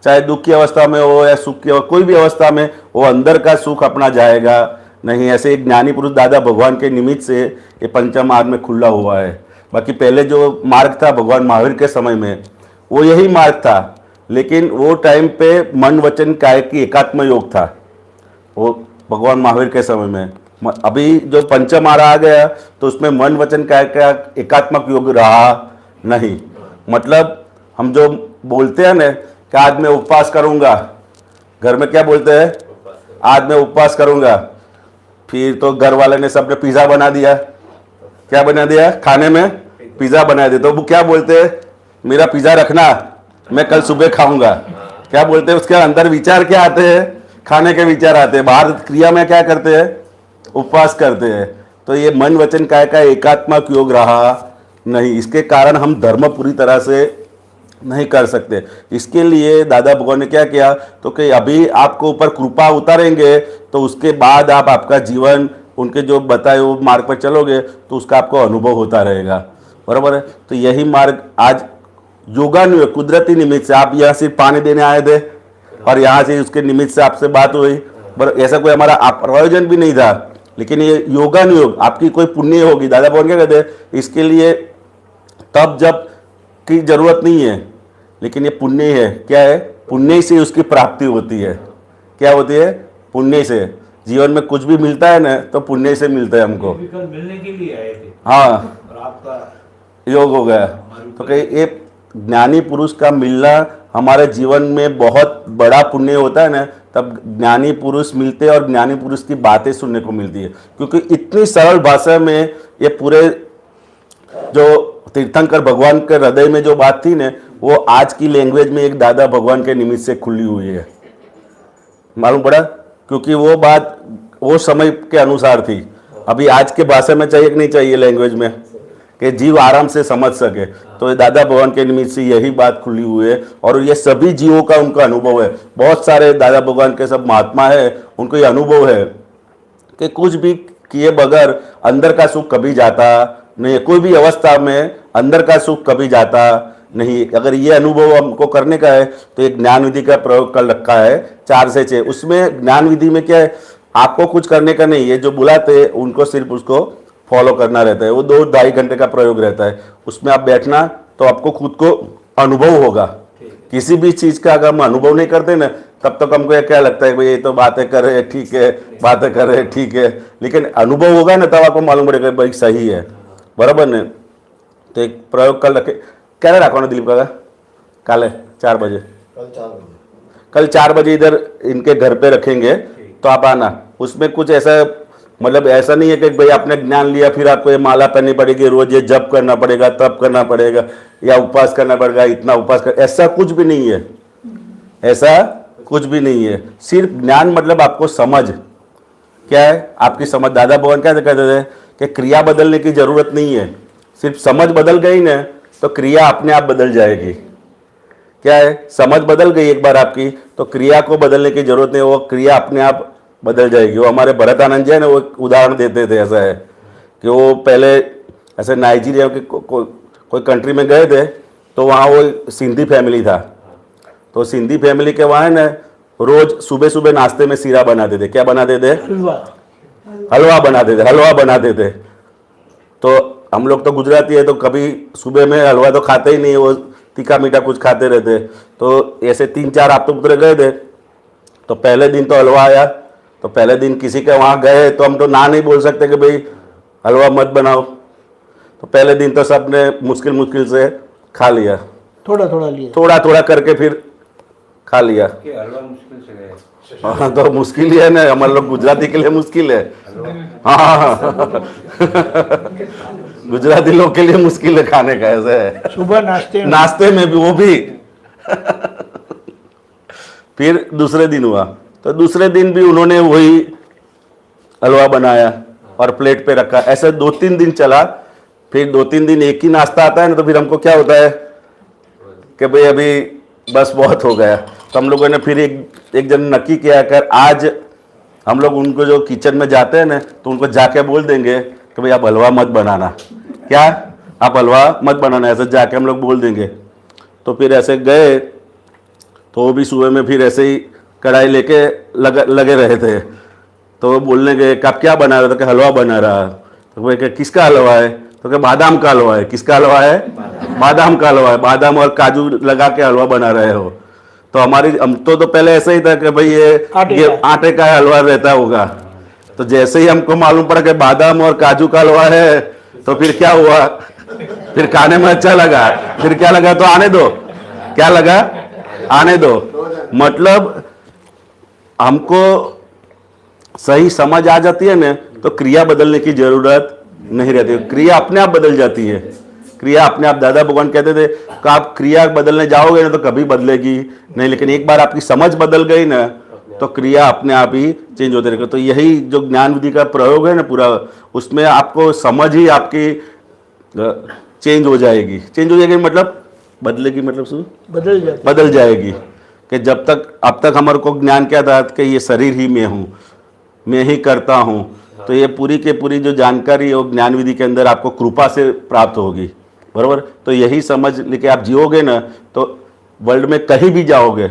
चाहे दुख की अवस्था में हो या सुख की, कोई भी अवस्था में वो अंदर का सुख अपना जाएगा नहीं, ऐसे एक ज्ञानी पुरुष दादा भगवान के निमित्त से ये पंचम मार्ग में खुला हुआ है। बाकी पहले जो मार्ग था भगवान महावीर के समय में वो यही मार्ग था, लेकिन वो टाइम पे मन वचन काया की एकात्म योग था वो भगवान महावीर के समय में। अभी जो पंचम मार्ग आ गया तो उसमें मन वचन काया का एकात्मक योग रहा नहीं। मतलब हम जो बोलते हैं ना कि आज मैं उपवास करूंगा, घर में क्या बोलते हैं, आज मैं उपवास करूंगा, फिर तो घर वाले ने सबने पिज़्ज़ा बना दिया, क्या बना दिया, खाने में पिज़्ज़ा बना दिया, तो वो क्या बोलते हैं, मेरा पिज़्ज़ा रखना, मैं कल सुबह खाऊंगा। क्या बोलते हैं, उसके अंदर विचार क्या आते हैं, खाने के विचार आते हैं, बाहर क्रिया में क्या करते हैं, उपवास करते हैं। तो ये मन वचन काया का एकात्मक योग रहा नहीं, इसके कारण हम धर्म पूरी तरह से नहीं कर सकते। इसके लिए दादा भगवान ने क्या किया, तो कि अभी आपको ऊपर कृपा उतारेंगे तो उसके बाद आप आपका जीवन उनके जो बताए वो मार्ग पर चलोगे तो उसका आपको अनुभव होता रहेगा, बराबर है। तो यही मार्ग आज योगानुयोग कुदरती निमित्त से, आप यहाँ सिर्फ पानी देने आए थे और यहाँ से उसके निमित्त से आपसे बात हुई, पर ऐसा कोई हमारा प्रयोजन भी नहीं था, लेकिन ये योगानुयोग आपकी कोई पुण्य होगी। दादा भगवान क्या कहते हैं, इसके लिए तब जब की जरूरत नहीं है, लेकिन ये पुण्य है। क्या है, पुण्य से उसकी प्राप्ति होती है। क्या होती है, पुण्य से। जीवन में कुछ भी मिलता है ना तो पुण्य से मिलता है हमको। कल मिलने के लिए आए थे हाँ, और आपका योग हो गया। तो कहीं ये ज्ञानी पुरुष का मिलना हमारे जीवन में बहुत बड़ा पुण्य होता है ना, तब ज्ञानी पुरुष मिलते हैं और ज्ञानी पुरुष की बातें सुनने को मिलती है। क्योंकि इतनी सरल भाषा में ये पूरे जो तीर्थंकर भगवान के हृदय में जो बात थी ना, वो आज की लैंग्वेज में एक दादा भगवान के निमित्त से खुली हुई है। मालूम पड़ा, क्योंकि वो बात वो समय के अनुसार थी। अभी आज के भाषा में चाहिए कि नहीं चाहिए लैंग्वेज में, कि जीव आराम से समझ सके। तो ये दादा भगवान के निमित्त से यही बात खुली हुई है और ये सभी जीवों का उनका अनुभव है। बहुत सारे दादा भगवान के सब महात्मा है, उनको ये अनुभव है कि कुछ भी किए बगैर अंदर का सुख कभी जाता नहीं, कोई भी अवस्था में अंदर का सुख कभी जाता नहीं। अगर ये अनुभव हमको करने का है तो एक ज्ञान विधि का प्रयोग कर रखा है 4 से 6। उसमें ज्ञान विधि में क्या है, आपको कुछ करने का नहीं है, जो बुलाते हैं उनको सिर्फ उसको फॉलो करना रहता है। वो 2-2.5 घंटे का प्रयोग रहता है, उसमें आप बैठना तो आपको खुद को अनुभव होगा। किसी भी चीज़ का अगर हम अनुभव नहीं करते ना, तब तक हमको क्या लगता है भाई ये तो बातें कर रहे हैं, ठीक है, बातें कर रहे हैं, ठीक है, लेकिन अनुभव होगा ना तब आपको मालूम पड़ेगा भाई सही है, बराबर ने। तो एक प्रयोग कर रखे, क्या रखो दिलीप काका, काले 4 बजे, कल 4 बजे इधर इनके घर पे रखेंगे, तो आप आना। उसमें कुछ ऐसा मतलब ऐसा नहीं है कि भाई आपने ज्ञान लिया फिर आपको ये माला करनी पड़ेगी, रोज ये जप करना पड़ेगा, तप करना पड़ेगा, या उपवास करना पड़ेगा, इतना उपवास कर, ऐसा कुछ भी नहीं है, ऐसा कुछ भी नहीं है। सिर्फ ज्ञान मतलब आपको समझ, क्या है आपकी समझ। दादा भगवान क्या कहते थे कि क्रिया बदलने की जरूरत नहीं है, सिर्फ समझ बदल गई ना तो क्रिया अपने आप बदल जाएगी। क्या है, समझ बदल गई एक बार आपकी तो क्रिया को बदलने की जरूरत नहीं, वो क्रिया अपने आप बदल जाएगी। वो हमारे भरत आनंद जी है ना, वो उदाहरण देते थे, ऐसा है कि वो पहले ऐसे नाइजीरिया के कोई कंट्री में गए थे, तो वहाँ वो सिंधी फैमिली था, तो सिंधी फैमिली के वहाँ है ना रोज सुबह सुबह नाश्ते में सीरा बनाते थे। क्या बनाते थे, हलवा बनाते थे, हलवा बनाते थे। तो हम लोग तो गुजराती है तो कभी सुबह में हलवा तो खाते ही नहीं, वो तीखा मीठा कुछ खाते रहते। तो ऐसे 3-4 हफ्ते पुत्र गए थे, तो पहले दिन तो हलवा आया, तो पहले दिन किसी के वहाँ गए तो हम तो ना नहीं बोल सकते कि भाई हलवा मत बनाओ, तो पहले दिन तो सब ने मुश्किल मुश्किल से खा लिया, थोड़ा थोड़ा लिया, थोड़ा थोड़ा करके फिर खा लिया। हलवा मुश्किल से गए। हाँ, तो मुश्किल ही है ना, हमारे लोग गुजराती के लिए मुश्किल है। हाँ गुजराती लोग के लिए मुश्किल है खाने का, ऐसा है। सुबह नाश्ते में भी वो भी फिर दूसरे दिन हुआ, तो दूसरे दिन भी उन्होंने वही हलवा बनाया और प्लेट पे रखा। ऐसे 2-3 दिन चला, फिर 2-3 दिन एक ही नाश्ता आता है ना, तो फिर हमको क्या होता है कि भाई अभी बस बहुत हो गया। तो हम लोगों ने फिर एक जन नक्की किया कर, आज हम लोग उनको जो किचन में जाते हैं ना, तो उनको जाके बोल देंगे कि भाई आप हलवा मत बनाना, क्या आप हलवा मत बनाना, ऐसे जाके हम लोग बोल देंगे। तो फिर ऐसे गए, तो वो भी सुबह में फिर ऐसे ही कढ़ाई लेके लगे रहे थे। तो वो बोलने गए कि आप क्या बना रहे हो? तो कि हलवा बना रहा। तो वो किसका हलवा है? तो कि बादाम का हलवा है। किसका हलवा है? बादाम का हलवा है। बादाम और काजू लगा के हलवा बना रहे हो। तो हम तो पहले ऐसा ही था कि भाई ये आटे का हलवा रहता होगा। तो जैसे ही हमको मालूम पड़ा कि बादाम और काजू का हलवा है, तो फिर क्या हुआ? फिर खाने में अच्छा लगा। फिर क्या लगा? तो आने दो। क्या लगा? आने दो। मतलब हमको सही समझ आ जाती है ना, तो क्रिया बदलने की जरूरत नहीं रहती। क्रिया अपने आप बदल जाती है। क्रिया अपने आप, दादा भगवान कहते थे कि आप क्रिया बदलने जाओगे ना तो कभी बदलेगी नहीं, लेकिन एक बार आपकी समझ बदल गई ना तो क्रिया अपने आप ही चेंज होते रहेगी। तो यही जो ज्ञान विधि का प्रयोग है ना पूरा, उसमें आपको समझ ही आपकी चेंज हो जाएगी। चेंज हो जाएगी मतलब बदलेगी, मतलब बदल जाएगी। कि जब तक अब तक हमारे को ज्ञान क्या था कि ये शरीर ही मैं हूँ, मैं ही करता हूँ। तो ये पूरी के पूरी जो जानकारी है वो ज्ञान विधि के अंदर आपको कृपा से प्राप्त होगी, बराबर। तो यही समझ लेके आप जियोगे ना तो वर्ल्ड में कहीं भी जाओगे,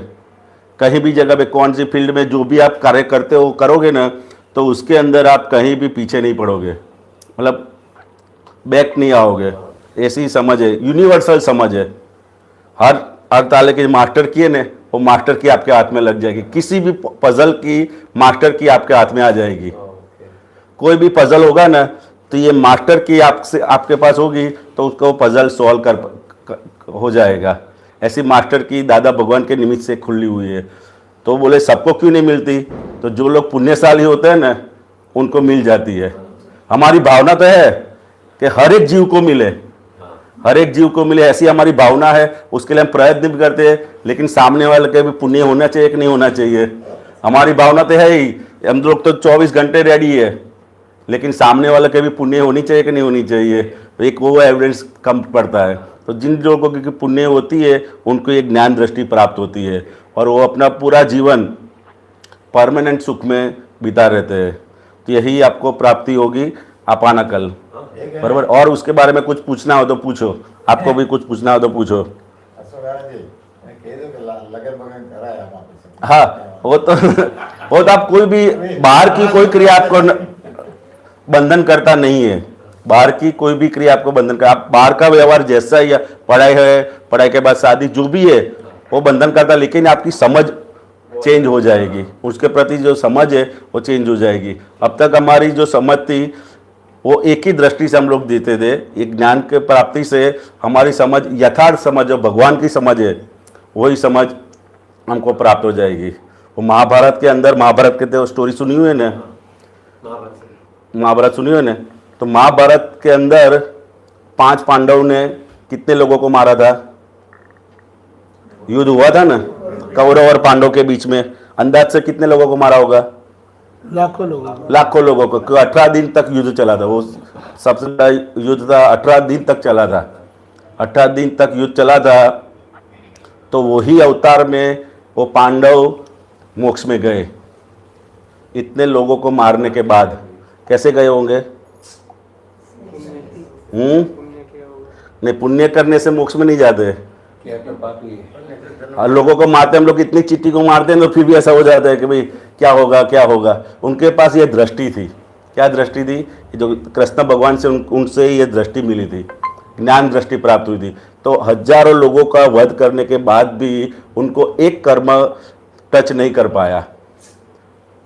कहीं भी जगह पे, कौन सी फील्ड में जो भी आप कार्य करते हो करोगे ना, तो उसके अंदर आप कहीं भी पीछे नहीं पड़ोगे, मतलब बैक नहीं आओगे। ऐसी समझ है, यूनिवर्सल समझ है। हर ताले के मास्टर किए ने, वो मास्टर की आपके हाथ में लग जाएगी। किसी भी पजल की मास्टर की आपके हाथ में आ जाएगी। कोई भी पजल होगा ना तो ये मास्टर की आपके पास होगी तो उसको पजल सॉल्व हो जाएगा। ऐसी मास्टर की दादा भगवान के निमित्त से खुली हुई है। तो बोले सबको क्यों नहीं मिलती? तो जो लोग पुण्यशाली होते हैं ना उनको मिल जाती है। हमारी भावना तो है कि हर एक जीव को मिले, हर एक जीव को मिले, ऐसी हमारी भावना है। उसके लिए हम प्रयत्न भी करते हैं, लेकिन सामने वाले के भी पुण्य होना चाहिए कि नहीं होना चाहिए? हमारी भावना तो है ही, हम लोग तो 24 घंटे रेडी है, लेकिन सामने वाले के भी पुण्य होनी चाहिए कि नहीं होनी चाहिए? तो एक वो एविडेंस कम पड़ता है। तो जिन लोगों की पुण्य होती है उनको एक ज्ञान दृष्टि प्राप्त होती है और वो अपना पूरा जीवन परमानेंट सुख में बिता रहते हैं। तो यही आपको प्राप्ति होगी अपाना कल, बराबर। और उसके बारे में कुछ पूछना हो तो पूछो, आपको भी कुछ पूछना हो तो पूछो। हाँ, वो तो आप कोई भी बाहर की कोई क्रिया आपको बंधन करता नहीं है। बाहर की कोई भी क्रिया आपको बंधन कर, आप बाहर का व्यवहार जैसा ही पढ़ाई है, पढ़ाई के बाद शादी जो भी है वो बंधन करता, लेकिन आपकी समझ चेंज हो जाएगी। उसके प्रति जो समझ है वो चेंज हो जाएगी। अब तक हमारी जो समझ थी वो एक ही दृष्टि से हम लोग देते थे। एक ज्ञान के प्राप्ति से हमारी समझ, यथार्थ समझ, जो भगवान की समझ है वही समझ हमको प्राप्त हो जाएगी। वो महाभारत के अंदर, महाभारत के तो स्टोरी सुनी हुई है ना, महाभारत सुनी हुई ना? तो महाभारत के अंदर 5 पांडव ने कितने लोगों को मारा था? युद्ध हुआ था ना कौरव और पांडव के बीच में, अंदाज से कितने लोगों को मारा होगा? लाखों लोगों, लाखों लोगों को। 18 दिन तक युद्ध चला था। वो सबसे बड़ा युद्ध था, 18 दिन तक चला था। 18 दिन तक युद्ध चला था। तो वही अवतार में वो पांडव मोक्ष में गए। इतने लोगों को मारने के बाद कैसे गए होंगे? नहीं, पुण्य करने से मोक्ष में नहीं जाते। और लोगों को मारते, हम लोग इतनी चिट्ठी को मारते हैं तो फिर भी ऐसा हो जाता है कि भाई क्या होगा क्या होगा। उनके पास ये दृष्टि थी। क्या दृष्टि थी? जो कृष्ण भगवान से उनसे ये दृष्टि मिली थी, ज्ञान दृष्टि प्राप्त हुई थी। तो हजारों लोगों का वध करने के बाद भी उनको एक कर्म टच नहीं कर पाया।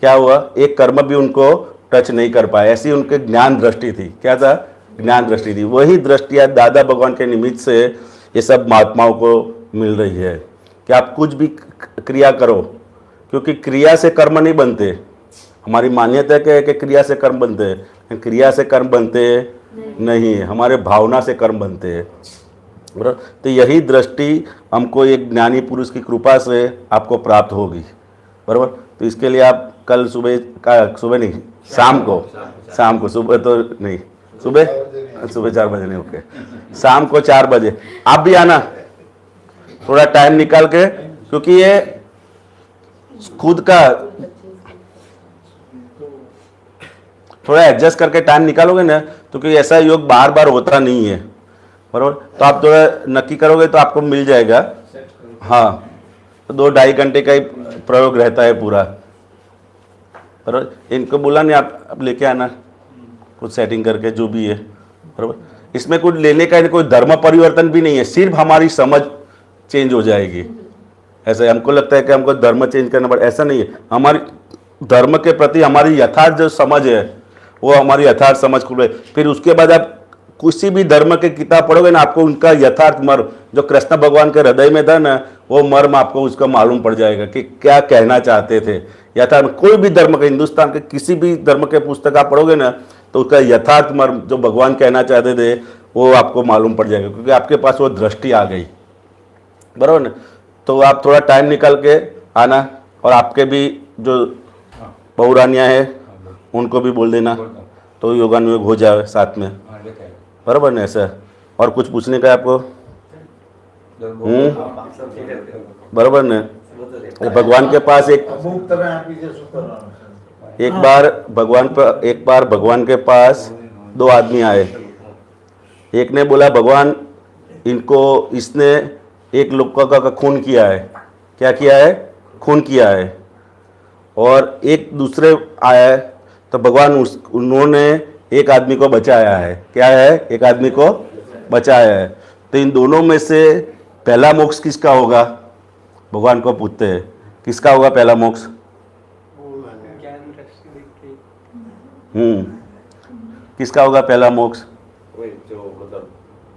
क्या हुआ? एक कर्म भी उनको टच नहीं कर पाया। ऐसी उनके ज्ञान दृष्टि थी। क्या था? ज्ञान दृष्टि थी। वही दृष्टियाँ दादा भगवान के निमित्त से ये सब महात्माओं को मिल रही है कि आप कुछ भी क्रिया करो, क्योंकि क्रिया से कर्म नहीं बनते। हमारी मान्यता क्या है कि क्रिया से कर्म बनते हैं, क्रिया से कर्म बनते नहीं, हमारे भावना से कर्म बनते हैं। तो यही दृष्टि हमको एक ज्ञानी पुरुष की कृपा से आपको प्राप्त होगी, बराबर। तो इसके लिए आप कल सुबह नहीं, शाम को, सुबह तो नहीं, सुबह 4 बजे नहीं, ओके, शाम को 4 बजे आप भी आना, थोड़ा टाइम निकाल के, क्योंकि ये खुद का थोड़ा एडजस्ट करके टाइम निकालोगे ना, तो क्योंकि ऐसा योग बार बार होता नहीं है, बराबर। तो आप थोड़ा नक्की करोगे तो आपको मिल जाएगा। हाँ, तो 2-2.5 घंटे का ही प्रयोग रहता है पूरा। बराबर। इनको बोला नहीं आप लेके आना कुछ सेटिंग करके जो भी है, बराबर। इसमें कुछ लेने का कोई धर्म परिवर्तन भी नहीं है, सिर्फ हमारी समझ चेंज हो जाएगी। ऐसा हमको लगता है कि हमको धर्म चेंज करना पड़े, ऐसा नहीं है। हमारी धर्म के प्रति हमारी यथार्थ जो समझ है वो हमारी यथार्थ समझ खुले, फिर उसके बाद आप किसी भी धर्म के किताब पढ़ोगे ना, आपको उनका यथार्थ मर्म जो कृष्ण भगवान के हृदय में था ना, वो मर्म आपको उसका मालूम पड़ जाएगा कि क्या कहना चाहते थे यथार्थ। कोई भी धर्म के, हिंदुस्तान के किसी भी धर्म के पुस्तक आप पढ़ोगे ना, तो उसका यथार्थ मर्म जो भगवान कहना चाहते थे वो आपको मालूम पड़ जाएगा, क्योंकि आपके पास वो दृष्टि आ गई, बराबर ना। तो आप थोड़ा टाइम निकाल के आना, और आपके भी जो बहुरानियाँ हैं उनको भी बोल देना, तो योगानुयोग हो जाए साथ में, बराबर ना। ऐसा और कुछ पूछने का है आपको? बराबर ना। भगवान के पास एक बार भगवान के पास दो आदमी आए। एक ने बोला भगवान इसने एक लोग का खून किया है। क्या किया है? खून किया है। और एक दूसरे आया है, तो भगवान उन्होंने एक आदमी को बचाया है। क्या है? एक आदमी को बचाया है। तो इन दोनों में से पहला मोक्ष किसका होगा? भगवान को पूछते हैं किसका होगा पहला मोक्ष? ज्ञान दृष्टि दिखती। किसका होगा पहला मोक्ष? वही जो मतलब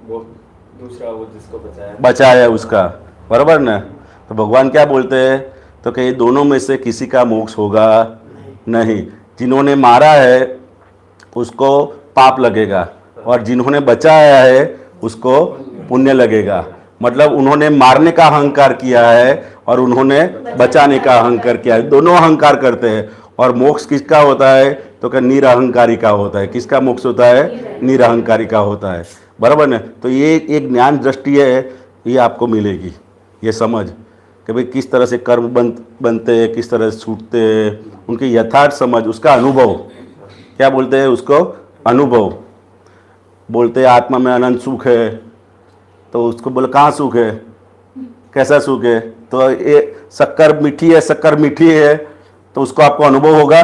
वो दूसरा, वो जिसको बचाया है उसका, बराबर ना। तो भगवान क्या बोलते हैं? तो कि दोनों में से किसी का मोक्ष होगा नहीं। जिन्होंने मारा है उसको पाप लगेगा, और जिन्होंने बचाया है उसको पुण्य लगेगा। मतलब उन्होंने मारने का अहंकार किया है और उन्होंने बचाने का अहंकार किया है, दोनों अहंकार करते हैं। और मोक्ष किसका होता है? तो क्या निरअहंकारी का होता है। किसका मोक्ष होता है? निरअहंकारी का होता है, बराबर ना। तो ये एक ज्ञान दृष्टि है, ये आपको मिलेगी, ये समझ कि भाई किस तरह से कर्म बनते हैं, किस तरह से छूटते हैं, उनकी यथार्थ समझ, उसका अनुभव। क्या बोलते हैं उसको? अनुभव बोलते हैं। आत्मा में अनंत सुख है, तो उसको बोले कहाँ सुख है, कैसा सुख है? तो ये शक्कर मीठी है, शक्कर मीठी है, तो उसको आपको अनुभव होगा।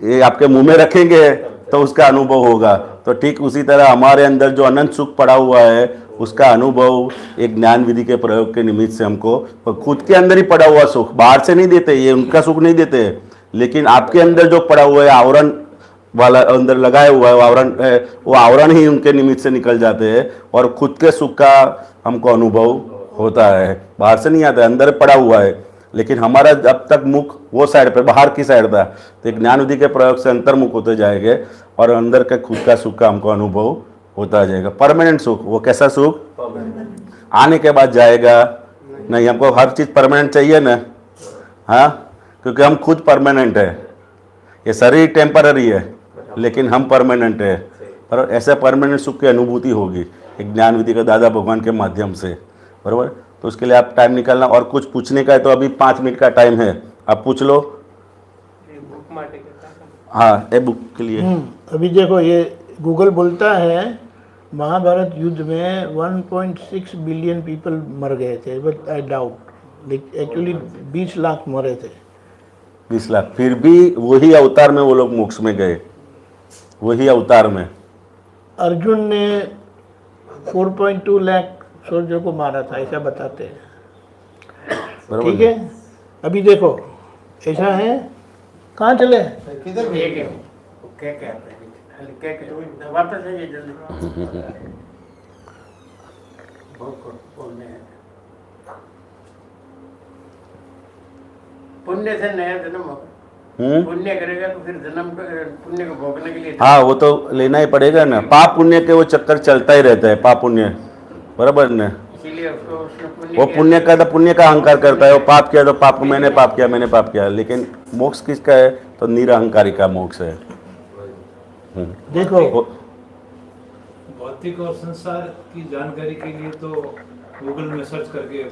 ये आपके मुंह में रखेंगे तो उसका अनुभव होगा। तो ठीक उसी तरह हमारे अंदर जो अनंत सुख पड़ा हुआ है उसका अनुभव एक ज्ञान विधि के प्रयोग के निमित्त से हमको, खुद के अंदर ही पड़ा हुआ सुख, बाहर से नहीं देते, ये उनका सुख नहीं देते, लेकिन आपके अंदर जो पड़ा हुआ है, आवरण वाला अंदर लगाया हुआ है, आवरण है, वो आवरण ही उनके निमित्त से निकल जाते हैं, और खुद के सुख का हमको अनुभव होता है। बाहर से नहीं आता है, अंदर पड़ा हुआ है। लेकिन हमारा जब तक मुख वो साइड पे, बाहर की साइड था, तो एक ज्ञान विधि के प्रयोग से अंतर्मुख होते जाएंगे, और अंदर के खुद का सुख का हमको अनुभव होता जाएगा। परमानेंट सुख। वो कैसा सुख? आने के बाद जाएगा नहीं। हमको हर चीज़ परमानेंट चाहिए ना, हाँ, क्योंकि हम खुद परमानेंट है। ये शरीर टेम्पररी है, लेकिन हम परमानेंट है। पर ऐसे परमानेंट सुख की अनुभूति होगी एक ज्ञान विधि का दादा भगवान के माध्यम से, बराबर। तो उसके लिए आप टाइम निकालना। और कुछ पूछने का है तो अभी 5 मिनट का टाइम है, आप पूछ लो। हाँ, ये बुक के लिए। अभी देखो, ये गूगल बोलता है महाभारत युद्ध में 1.6 बिलियन पीपल मर गए थे, but I doubt, actually 20 lakh मरे थे। 20 लाख, फिर भी वही अवतार में वो लोग मोक्ष में गए, वही अवतार में। अर्जुन ने 4.2 लाख सोल्जर को मारा था, ऐसा बताते हैं। ठीक है, अभी देखो ऐसा है। कहाँ चले? वापस आइए जल्दी। पुण्य से नया जन्म होगा। पुण्य करेगा तो फिर जन्म पुण्य को भोगने के लिए, हाँ, वो तो लेना ही पड़ेगा ना। पाप पुण्य के वो चक्कर चलता ही रहता है, पाप पुण्य, बराबर ना। इसीलिए उसको वो पुण्य का तो पुण्य का अहंकार करता है, वो पाप किया तो पाप, मैंने पाप किया, मैंने पाप किया। लेकिन मोक्ष किसका है? तो निरअहंकारी का मोक्ष है। देखो, भौतिक और संसार की जानकारी के लिए तो गूगल में सर्च करके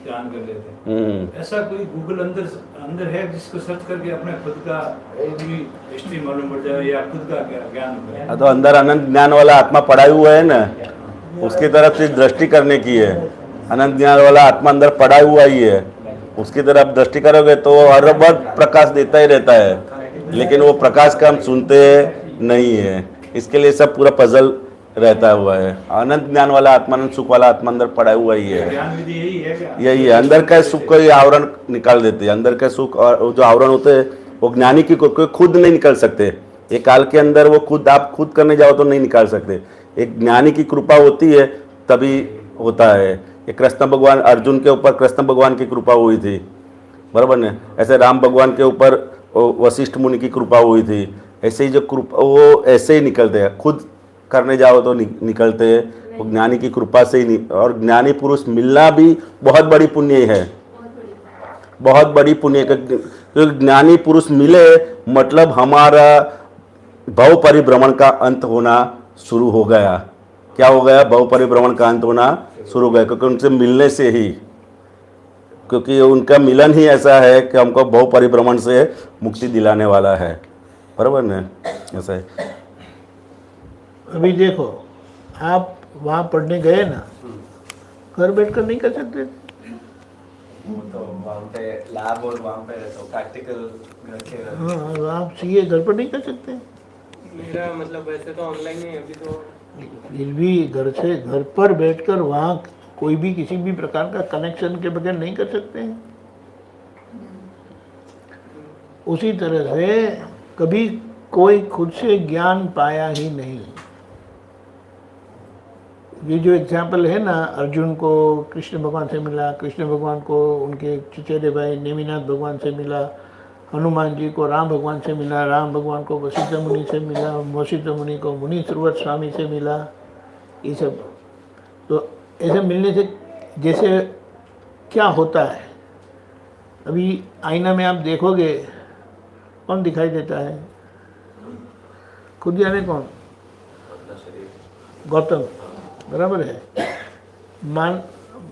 ध्यान कर लेते हैं। ऐसा कोई गूगल अंदर है जिसको सर्च करके अपने खुद का पूरी हिस्ट्री मालूम पड़ जाए या खुद का ज्ञान हो? तो अंदर अनंत ज्ञान वाला आत्मा पड़ा हुआ है ना, उसकी तरफ से दृष्टि करने की है। अनंत ज्ञान वाला आत्मा अंदर पड़ा हुआ ही है, उसकी तरफ दृष्टि करोगे तो वो हर वक्त प्रकाश देता ही रहता है, लेकिन वो प्रकाश का हम सुनते नहीं है। इसके लिए सब पूरा पजल रहता हुआ है। अनंत ज्ञान वाला आत्मानंद सुख वाला आत्मा अंदर पड़ा हुआ ही है। ज्ञान विधि यही है क्या? यही है, अंदर का सुख को ये आवरण निकाल देते हैं। अंदर का सुख और जो आवरण होते हैं वो ज्ञानी की कोई खुद नहीं निकल सकते। एक काल के अंदर वो खुद आप खुद करने जाओ तो नहीं निकाल सकते। एक ज्ञानी की कृपा होती है तभी होता है। एक कृष्ण भगवान अर्जुन के ऊपर कृष्ण भगवान की कृपा हुई थी, बराबर ने। ऐसे राम भगवान के ऊपर वशिष्ठ मुनि की कृपा हुई थी। ऐसे ही जो कृपा वो ऐसे ही निकलते हैं, खुद करने जाओ तो निकलते हैं, वो ज्ञानी की कृपा से ही। और ज्ञानी पुरुष मिलना भी बहुत बड़ी पुण्य है, बहुत बड़ी पुण्य। क्योंकि ज्ञानी पुरुष मिले मतलब हमारा भव परिभ्रमण का अंत होना शुरू हो गया। क्या हो गया? भव परिभ्रमण का अंत होना शुरू हो गया, क्योंकि उनसे मिलने से ही, क्योंकि उनका मिलन ही ऐसा है कि हमको भव परिभ्रमण से मुक्ति दिलाने वाला है, बराबर ना? ऐसा है। अभी देखो, आप वहाँ पढ़ने गए ना, घर बैठकर नहीं कर सकते? वो तो वहाँ पे लैब और वहाँ पे तो प्रैक्टिकल घर के हाँ, आप सीए घर पर नहीं कर सकते? मेरा मतलब वैसे तो ऑनलाइन ही है अभी तो। फिर भी घर से घर पर बैठकर वहाँ कोई भी किसी भी प्रकार का कनेक्शन के बगैर नहीं कर सकते हैं। उसी तरह से कभी कोई खुद से ज्ञान पाया ही नहीं। ये जो एग्जाम्पल है ना, अर्जुन को कृष्ण भगवान से मिला, कृष्ण भगवान को उनके चचेरे भाई नेमिनाथ भगवान से मिला, हनुमान जी को राम भगवान से मिला, राम भगवान को वशिष्ठ मुनि से मिला, वशिष्ठ मुनि को मुनि श्रवत स्वामी से मिला। ये सब तो ऐसे मिलने से जैसे क्या होता है, अभी आईना में आप देखोगे कौन दिखाई देता है? खुद जाने कौन? गौतम, बराबर है।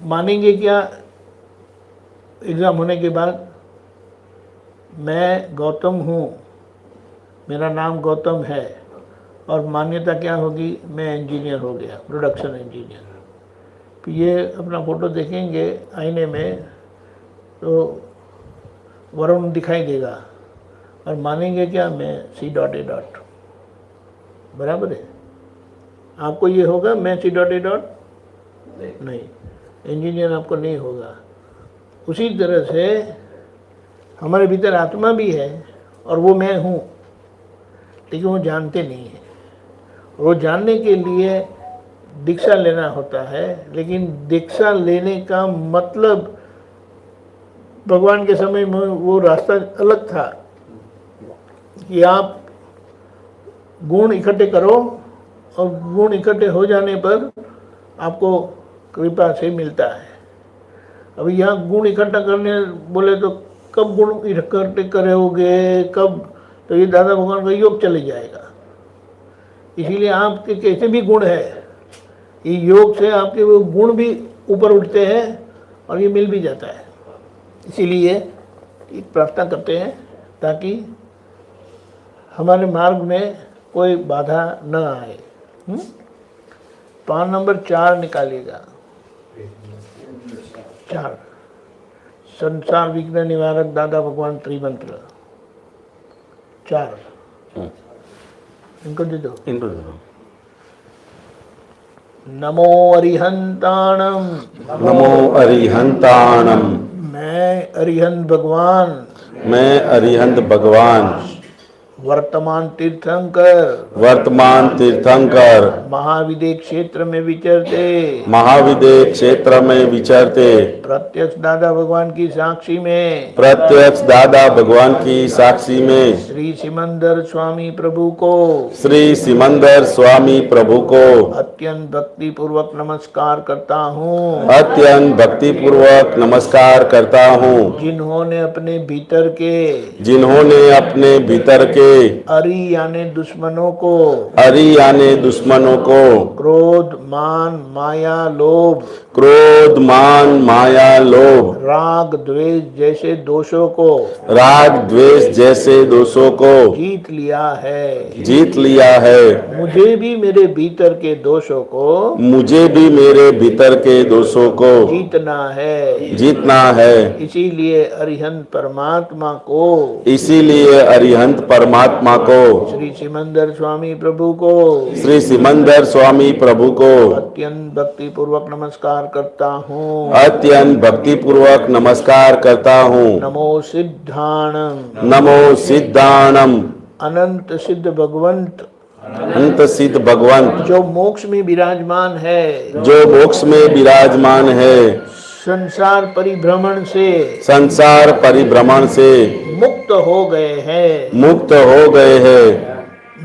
मानेंगे क्या एग्ज़ाम होने के बाद मैं गौतम हूँ, मेरा नाम गौतम है, और मान्यता क्या होगी? मैं इंजीनियर हो गया, प्रोडक्शन इंजीनियर। तो ये अपना फ़ोटो देखेंगे आईने में तो वरुण दिखाई देगा, और मानेंगे क्या? मैं C.A. बराबर है। आपको ये होगा मैं C.A? नहीं, इंजीनियर आपको नहीं होगा। उसी तरह से हमारे भीतर आत्मा भी है और वो मैं हूँ, लेकिन वो जानते नहीं है। वो जानने के लिए दीक्षा लेना होता है, लेकिन दीक्षा लेने का मतलब भगवान के समय में वो रास्ता अलग था कि आप गुण इकट्ठे करो और गुण इकट्ठे हो जाने पर आपको कृपा से मिलता है। अभी यहाँ गुण इकट्ठा करने बोले तो कब गुण इकट्ठे करोगे, कब? तो ये दादा भगवान का योग चले जाएगा। इसीलिए आपके कैसे भी गुण है, ये योग से आपके वो गुण भी ऊपर उठते हैं और ये मिल भी जाता है। इसीलिए प्रार्थना करते हैं ताकि हमारे मार्ग में कोई बाधा न आए। पान नंबर 4 निकालिएगा। 4 संसार विघ्न निवारक दादा भगवान त्रिमंत्र 4 इनको दे दो। नमो अरिहंताणम, नमो अरिहंताणम। मैं अरिहंत भगवान, मैं अरिहंत भगवान वर्तमान तीर्थंकर, वर्तमान तीर्थंकर महाविदे क्षेत्र में विचरते, महाविदे क्षेत्र में विचरते, प्रत्यक्ष दादा भगवान की साक्षी में, प्रत्यक्ष दादा भगवान की साक्षी में श्री सिमंदर स्वामी प्रभु को, श्री सिमंदर स्वामी प्रभु को अत्यंत भक्ति पूर्वक नमस्कार करता हूँ, अत्यंत भक्ति पूर्वक नमस्कार करता हूँ, जिन्होंने अपने भीतर के जिन्होंने अपने भीतर के अरि यानी दुश्मनों को, अरि यानी दुश्मनों को, क्रोध मान माया लोभ, क्रोध मान माया लोभ, राग द्वेष जैसे दोषों को राग द्वेष जैसे दोषों को जीत लिया है। जीत लिया है। मुझे भी मेरे भीतर के दोषों को मुझे भी मेरे भीतर के दोषों को जीतना है। जीतना है। इसीलिए अरिहंत परमात्मा को, इसीलिए अरिहंत परमात्मा को, श्री सिमंदर स्वामी प्रभु को, श्री सिमंदर स्वामी प्रभु को अत्यंत भक्ति पूर्वक नमस्कार करता हूँ। अत्यंत भक्ति पूर्वक नमस्कार करता हूँ। नमो सिद्धाणम, नमो सिद्धाणम, अनंत सिद्ध भगवंत, अनंत सिद्ध भगवंत, जो मोक्ष में विराजमान है, जो मोक्ष में विराजमान है, संसार परिभ्रमण से संसार परिभ्रमण से मुक्त हो गए हैं। मुक्त हो गए हैं।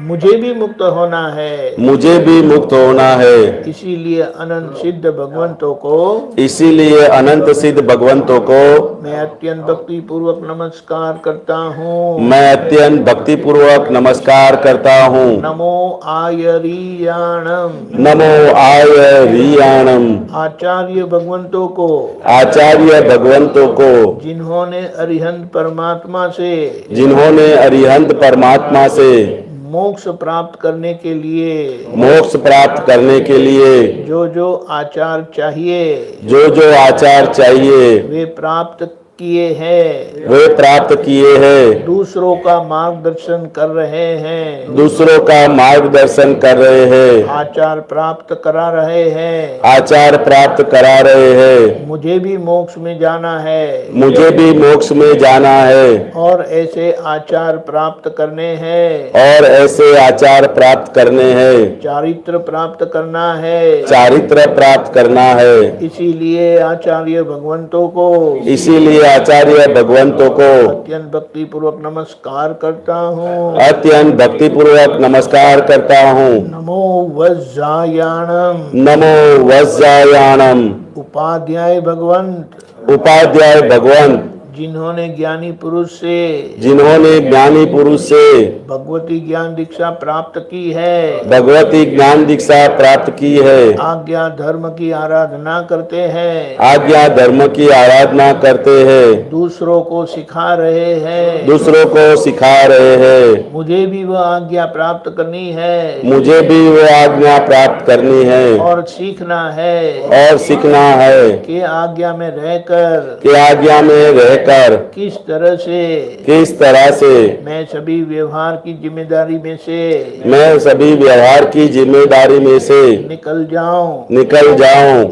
मुझे भी मुक्त होना है। मुझे भी मुक्त होना है। इसीलिए अनंत सिद्ध भगवंतों को, इसीलिए अनंत सिद्ध भगवंतों को मैं अत्यंत भक्ति पूर्वक नमस्कार करता हूँ। मैं अत्यंत भक्ति पूर्वक नमस्कार करता हूँ। नमो आयरियाणम, नमो आयरियाणम, आचार्य भगवंतों को, आचार्य भगवंतों को, जिन्होंने अरिहंत परमात्मा से, जिन्होंने अरिहंत परमात्मा से मोक्ष प्राप्त करने के लिए, मोक्ष प्राप्त करने के लिए जो जो आचार चाहिए, जो जो आचार चाहिए वे प्राप्त किए हैं। वे प्राप्त किए हैं। दूसरों का मार्गदर्शन कर रहे हैं। दूसरों का मार्गदर्शन कर रहे हैं। आचार प्राप्त करा रहे हैं। आचार प्राप्त करा रहे हैं। मुझे भी मोक्ष में जाना है। मुझे भी मोक्ष में जाना है। और ऐसे आचार प्राप्त करने हैं। और ऐसे आचार प्राप्त करने हैं। चारित्र प्राप्त करना है। चारित्र प्राप्त करना है। इसीलिए आचार्य भगवंतों को, इसीलिए आचार्य भगवंतों को अत्यंत भक्ति पूर्वक नमस्कार करता हूँ। अत्यंत भक्ति पूर्वक नमस्कार करता हूँ। नमो वज्रायाणम, नमो वज्रायाणम, उपाध्याय भगवंत, उपाध्याय भगवंत, जिन्होंने ज्ञानी पुरुष से, जिन्होंने ज्ञानी पुरुष से भगवती ज्ञान दीक्षा प्राप्त की है। भगवती ज्ञान दीक्षा प्राप्त की है। आज्ञा धर्म की आराधना करते हैं। आज्ञा धर्म की आराधना करते हैं। दूसरों को सिखा रहे हैं। दूसरों को सिखा रहे हैं। मुझे भी वह आज्ञा प्राप्त करनी है। मुझे भी वह आज्ञा प्राप्त करनी है। और सीखना है। और सीखना है कि आज्ञा में रहकर, कि आज्ञा में रहकर किस तरह से मैं सभी व्यवहार की जिम्मेदारी में से, मैं सभी व्यवहार की जिम्मेदारी में से निकल जाऊं।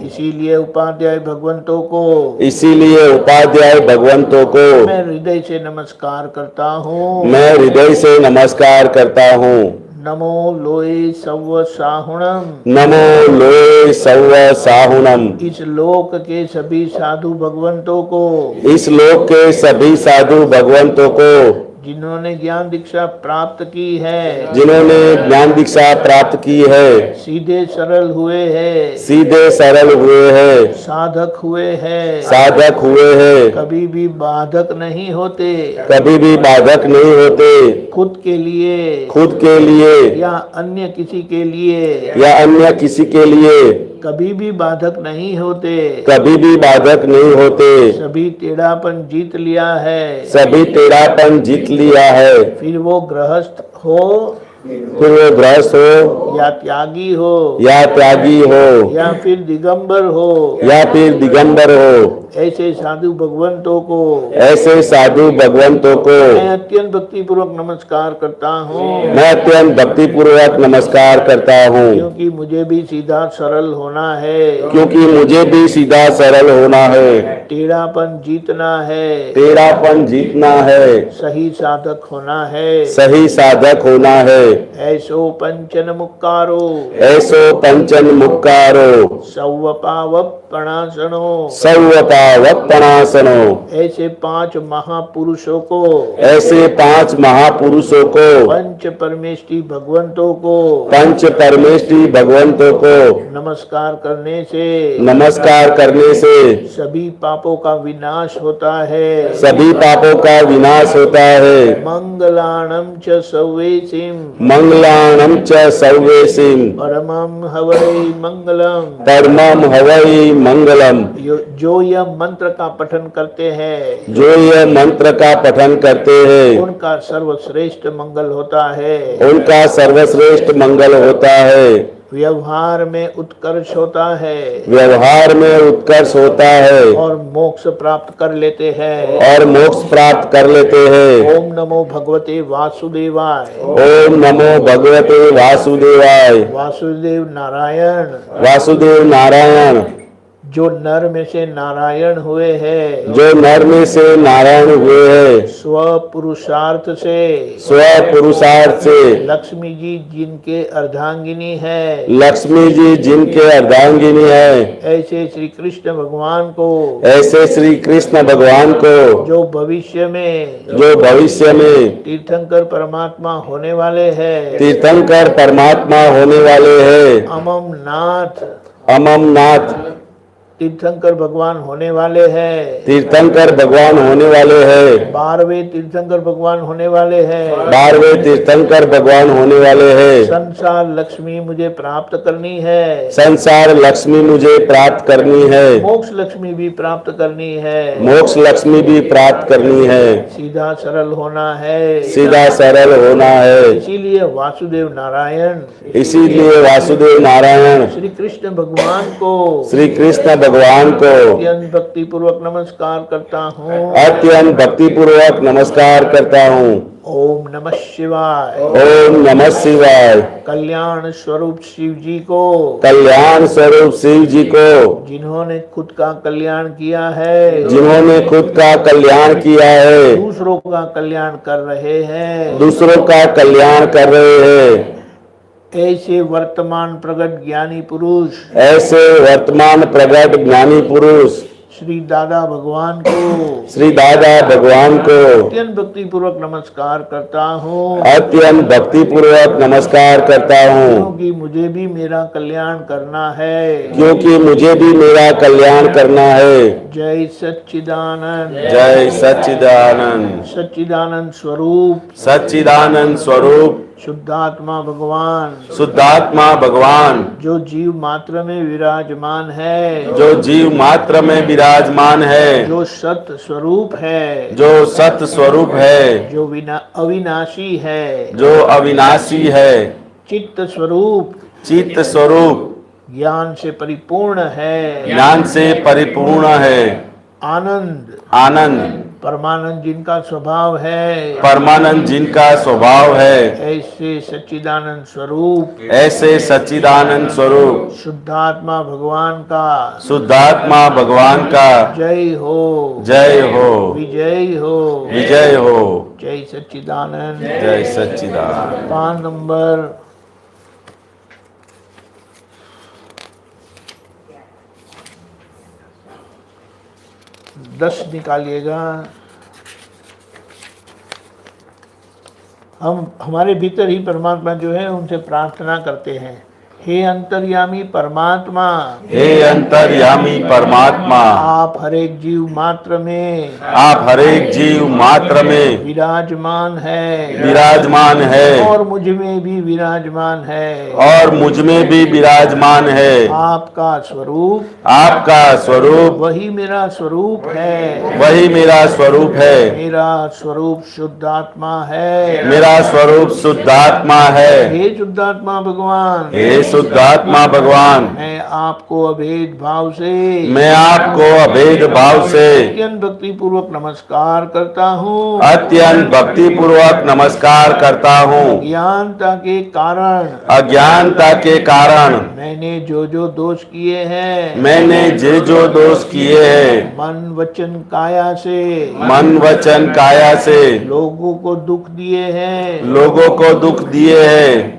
इसीलिए उपाध्याय भगवंतों को, इसीलिए उपाध्याय भगवंतों को मैं हृदय से नमस्कार करता हूँ। मैं हृदय से नमस्कार करता हूँ। नमो लोए सव्व साहुणम, नमो लोए सव्व साहुणम, इस लोक के सभी साधु भगवंतों को, इस लोक के सभी साधु भगवंतों को, जिन्होंने ज्ञान दीक्षा प्राप्त की है, जिन्होंने ज्ञान दीक्षा प्राप्त की है, सीधे सरल हुए हैं, सीधे सरल हुए हैं, साधक हुए हैं, साधक हुए हैं, कभी भी बाधक नहीं होते, कभी भी बाधक नहीं होते, खुद के लिए या अन्य किसी के लिए कभी भी बाधक नहीं होते, कभी भी बाधक नहीं होते। सभी टेढ़ापन जीत लिया है, सभी टेढ़ापन जीत लिया है। फिर वो गृहस्थ हो, या त्यागी हो, या फिर दिगंबर हो, ऐसे साधु भगवंतों को मैं अत्यंत भक्ति पूर्वक नमस्कार करता हूँ। मैं अत्यंत भक्ति पूर्वक नमस्कार करता हूँ। क्योंकि मुझे भी सीधा सरल होना है, क्योंकि मुझे भी सीधा सरल होना है, टेढ़ापन जीतना है, टेढ़ापन जीतना है, सही साधक होना है, सही साधक होना है। ऐसो पंचन मुक्कारो, ऐसो पंचन मुक्कारो, सव्वपावपणासनो, सव्वपावपणासनो, पावकपणासनो। ऐसे 5 महापुरुषों को, ऐसे 5 महापुरुषों को, पंच परमेष्टि भगवंतों को, पंच परमेष्टि भगवंतों को नमस्कार करने से, नमस्कार करने से सभी पापों का विनाश होता है। सभी पापों का विनाश होता है। मंगलाणं च सव्वेसिं, मंगलाणं च सर्वेसिं, परमं हवै मंगलम। परमं हवै मंगलम। जो यह मंत्र का पठन करते हैं, जो यह मंत्र का पठन करते हैं, उनका सर्वश्रेष्ठ मंगल होता है। उनका सर्वश्रेष्ठ मंगल होता है। व्यवहार में उत्कर्ष होता है व्यवहार में उत्कर्ष होता है और मोक्ष प्राप्त कर लेते हैं। और मोक्ष प्राप्त कर लेते हैं। ओम नमो भगवते वासुदेवाय। ओम नमो भगवते वासुदेवाय। वासुदेव नारायण, वासुदेव नारायण। जो नर में से नारायण हुए हैं, जो नर में से नारायण हुए हैं, स्व पुरुषार्थ से, स्व पुरुषार्थ से, लक्ष्मी जी जिनके अर्धांगिनी है, लक्ष्मी जी जिनके अर्धांगिनी है, ऐसे श्री कृष्ण भगवान को, ऐसे श्री कृष्ण भगवान को, जो भविष्य में, जो भविष्य में तीर्थंकर परमात्मा होने वाले हैं, तीर्थंकर परमात्मा होने वाले हैं, अमम नाथ, अमम नाथ, तीर्थंकर भगवान होने वाले हैं, तीर्थंकर भगवान होने वाले हैं, 12वें तीर्थंकर भगवान होने वाले हैं, 12वें तीर्थंकर भगवान होने वाले हैं। संसार लक्ष्मी मुझे प्राप्त करनी है, संसार लक्ष्मी मुझे प्राप्त करनी है, मोक्ष लक्ष्मी भी प्राप्त करनी है, मोक्ष लक्ष्मी भी प्राप्त करनी है, सीधा सरल होना है, सीधा सरल होना है। इसीलिए वासुदेव नारायण, इसीलिए वासुदेव नारायण श्री कृष्ण भगवान को, श्री कृष्ण भगवान को अत्यंत भक्ति पूर्वक नमस्कार करता हूँ। अत्यंत भक्ति पूर्वक नमस्कार करता हूँ। ओम नमः शिवाय। ओम नमः शिवाय। कल्याण स्वरूप शिव जी को, कल्याण स्वरूप शिव जी को, जिन्होंने खुद का कल्याण किया है, जिन्होंने खुद का कल्याण किया है, दूसरों का कल्याण कर रहे हैं, दूसरों का कल्याण कर रहे हैं, ऐसे वर्तमान प्रगट ज्ञानी पुरुष, ऐसे वर्तमान प्रगट ज्ञानी पुरुष श्री दादा भगवान को, श्री दादा भगवान को अत्यंत भक्ति पूर्वक नमस्कार करता हूँ, अत्यंत भक्ति पूर्वक नमस्कार करता हूँ, क्योंकि मुझे भी मेरा कल्याण करना है। क्योंकि मुझे भी मेरा कल्याण करना है। जय सच्चिदानंद। जय सच्चिदानंद। सच्चिदानंद स्वरूप, सच्चिदानंद स्वरूप, शुद्धात्मा भगवान, शुद्धात्मा भगवान, जो जीव मात्र में विराजमान है, जो जीव मात्र में विराजमान है, जो सत स्वरूप है, जो सत स्वरूप है, जो अविनाशी है, जो अविनाशी है, चित्त स्वरूप, चित्त स्वरूप, ज्ञान से परिपूर्ण है, ज्ञान से परिपूर्ण है, आनंद, आनंद, परमानंद जिनका स्वभाव है, परमानंद जिनका स्वभाव है, ऐसे सच्चिदानंद स्वरूप, ऐसे सच्चिदानंद स्वरूप, शुद्धात्मा भगवान का, शुद्धात्मा भगवान का जय हो, जय हो, विजय हो, विजय हो। जय सच्चिदानंद। जय सच्चिदानंद। 5 नंबर। दस निकालिएगा। हम हमारे भीतर ही परमात्मा जो है उनसे प्रार्थना करते हैं, हे अंतर्यामी परमात्मा, हे अंतर्यामी परमात्मा, आप हर एक जीव मात्र में, आप हर एक जीव मात्र में विराजमान है, विराजमान है, और मुझ में भी विराजमान है, और मुझ में भी विराजमान है। आपका स्वरूप, आपका स्वरूप वही मेरा स्वरूप है, वही मेरा स्वरूप है, मेरा स्वरूप शुद्धात्मा है, मेरा स्वरूप शुद्धात्मा है। हे शुद्धात्मा भगवान, हे शुद्धात्मा भगवान, मैं आपको अभेद भाव से, मैं आपको अभेद भाव से अत्यंत भक्ति पूर्वक नमस्कार करता हूँ, अत्यंत भक्ति पूर्वक नमस्कार करता हूँ। ज्ञानता के कारण, अज्ञानता के कारण मैंने जो जो दोष किए हैं, मैंने जो दोष किए हैं, मन वचन काया से, मन वचन काया से लोगों को दुख दिए हैं, लोगों को दुख दिए हैं,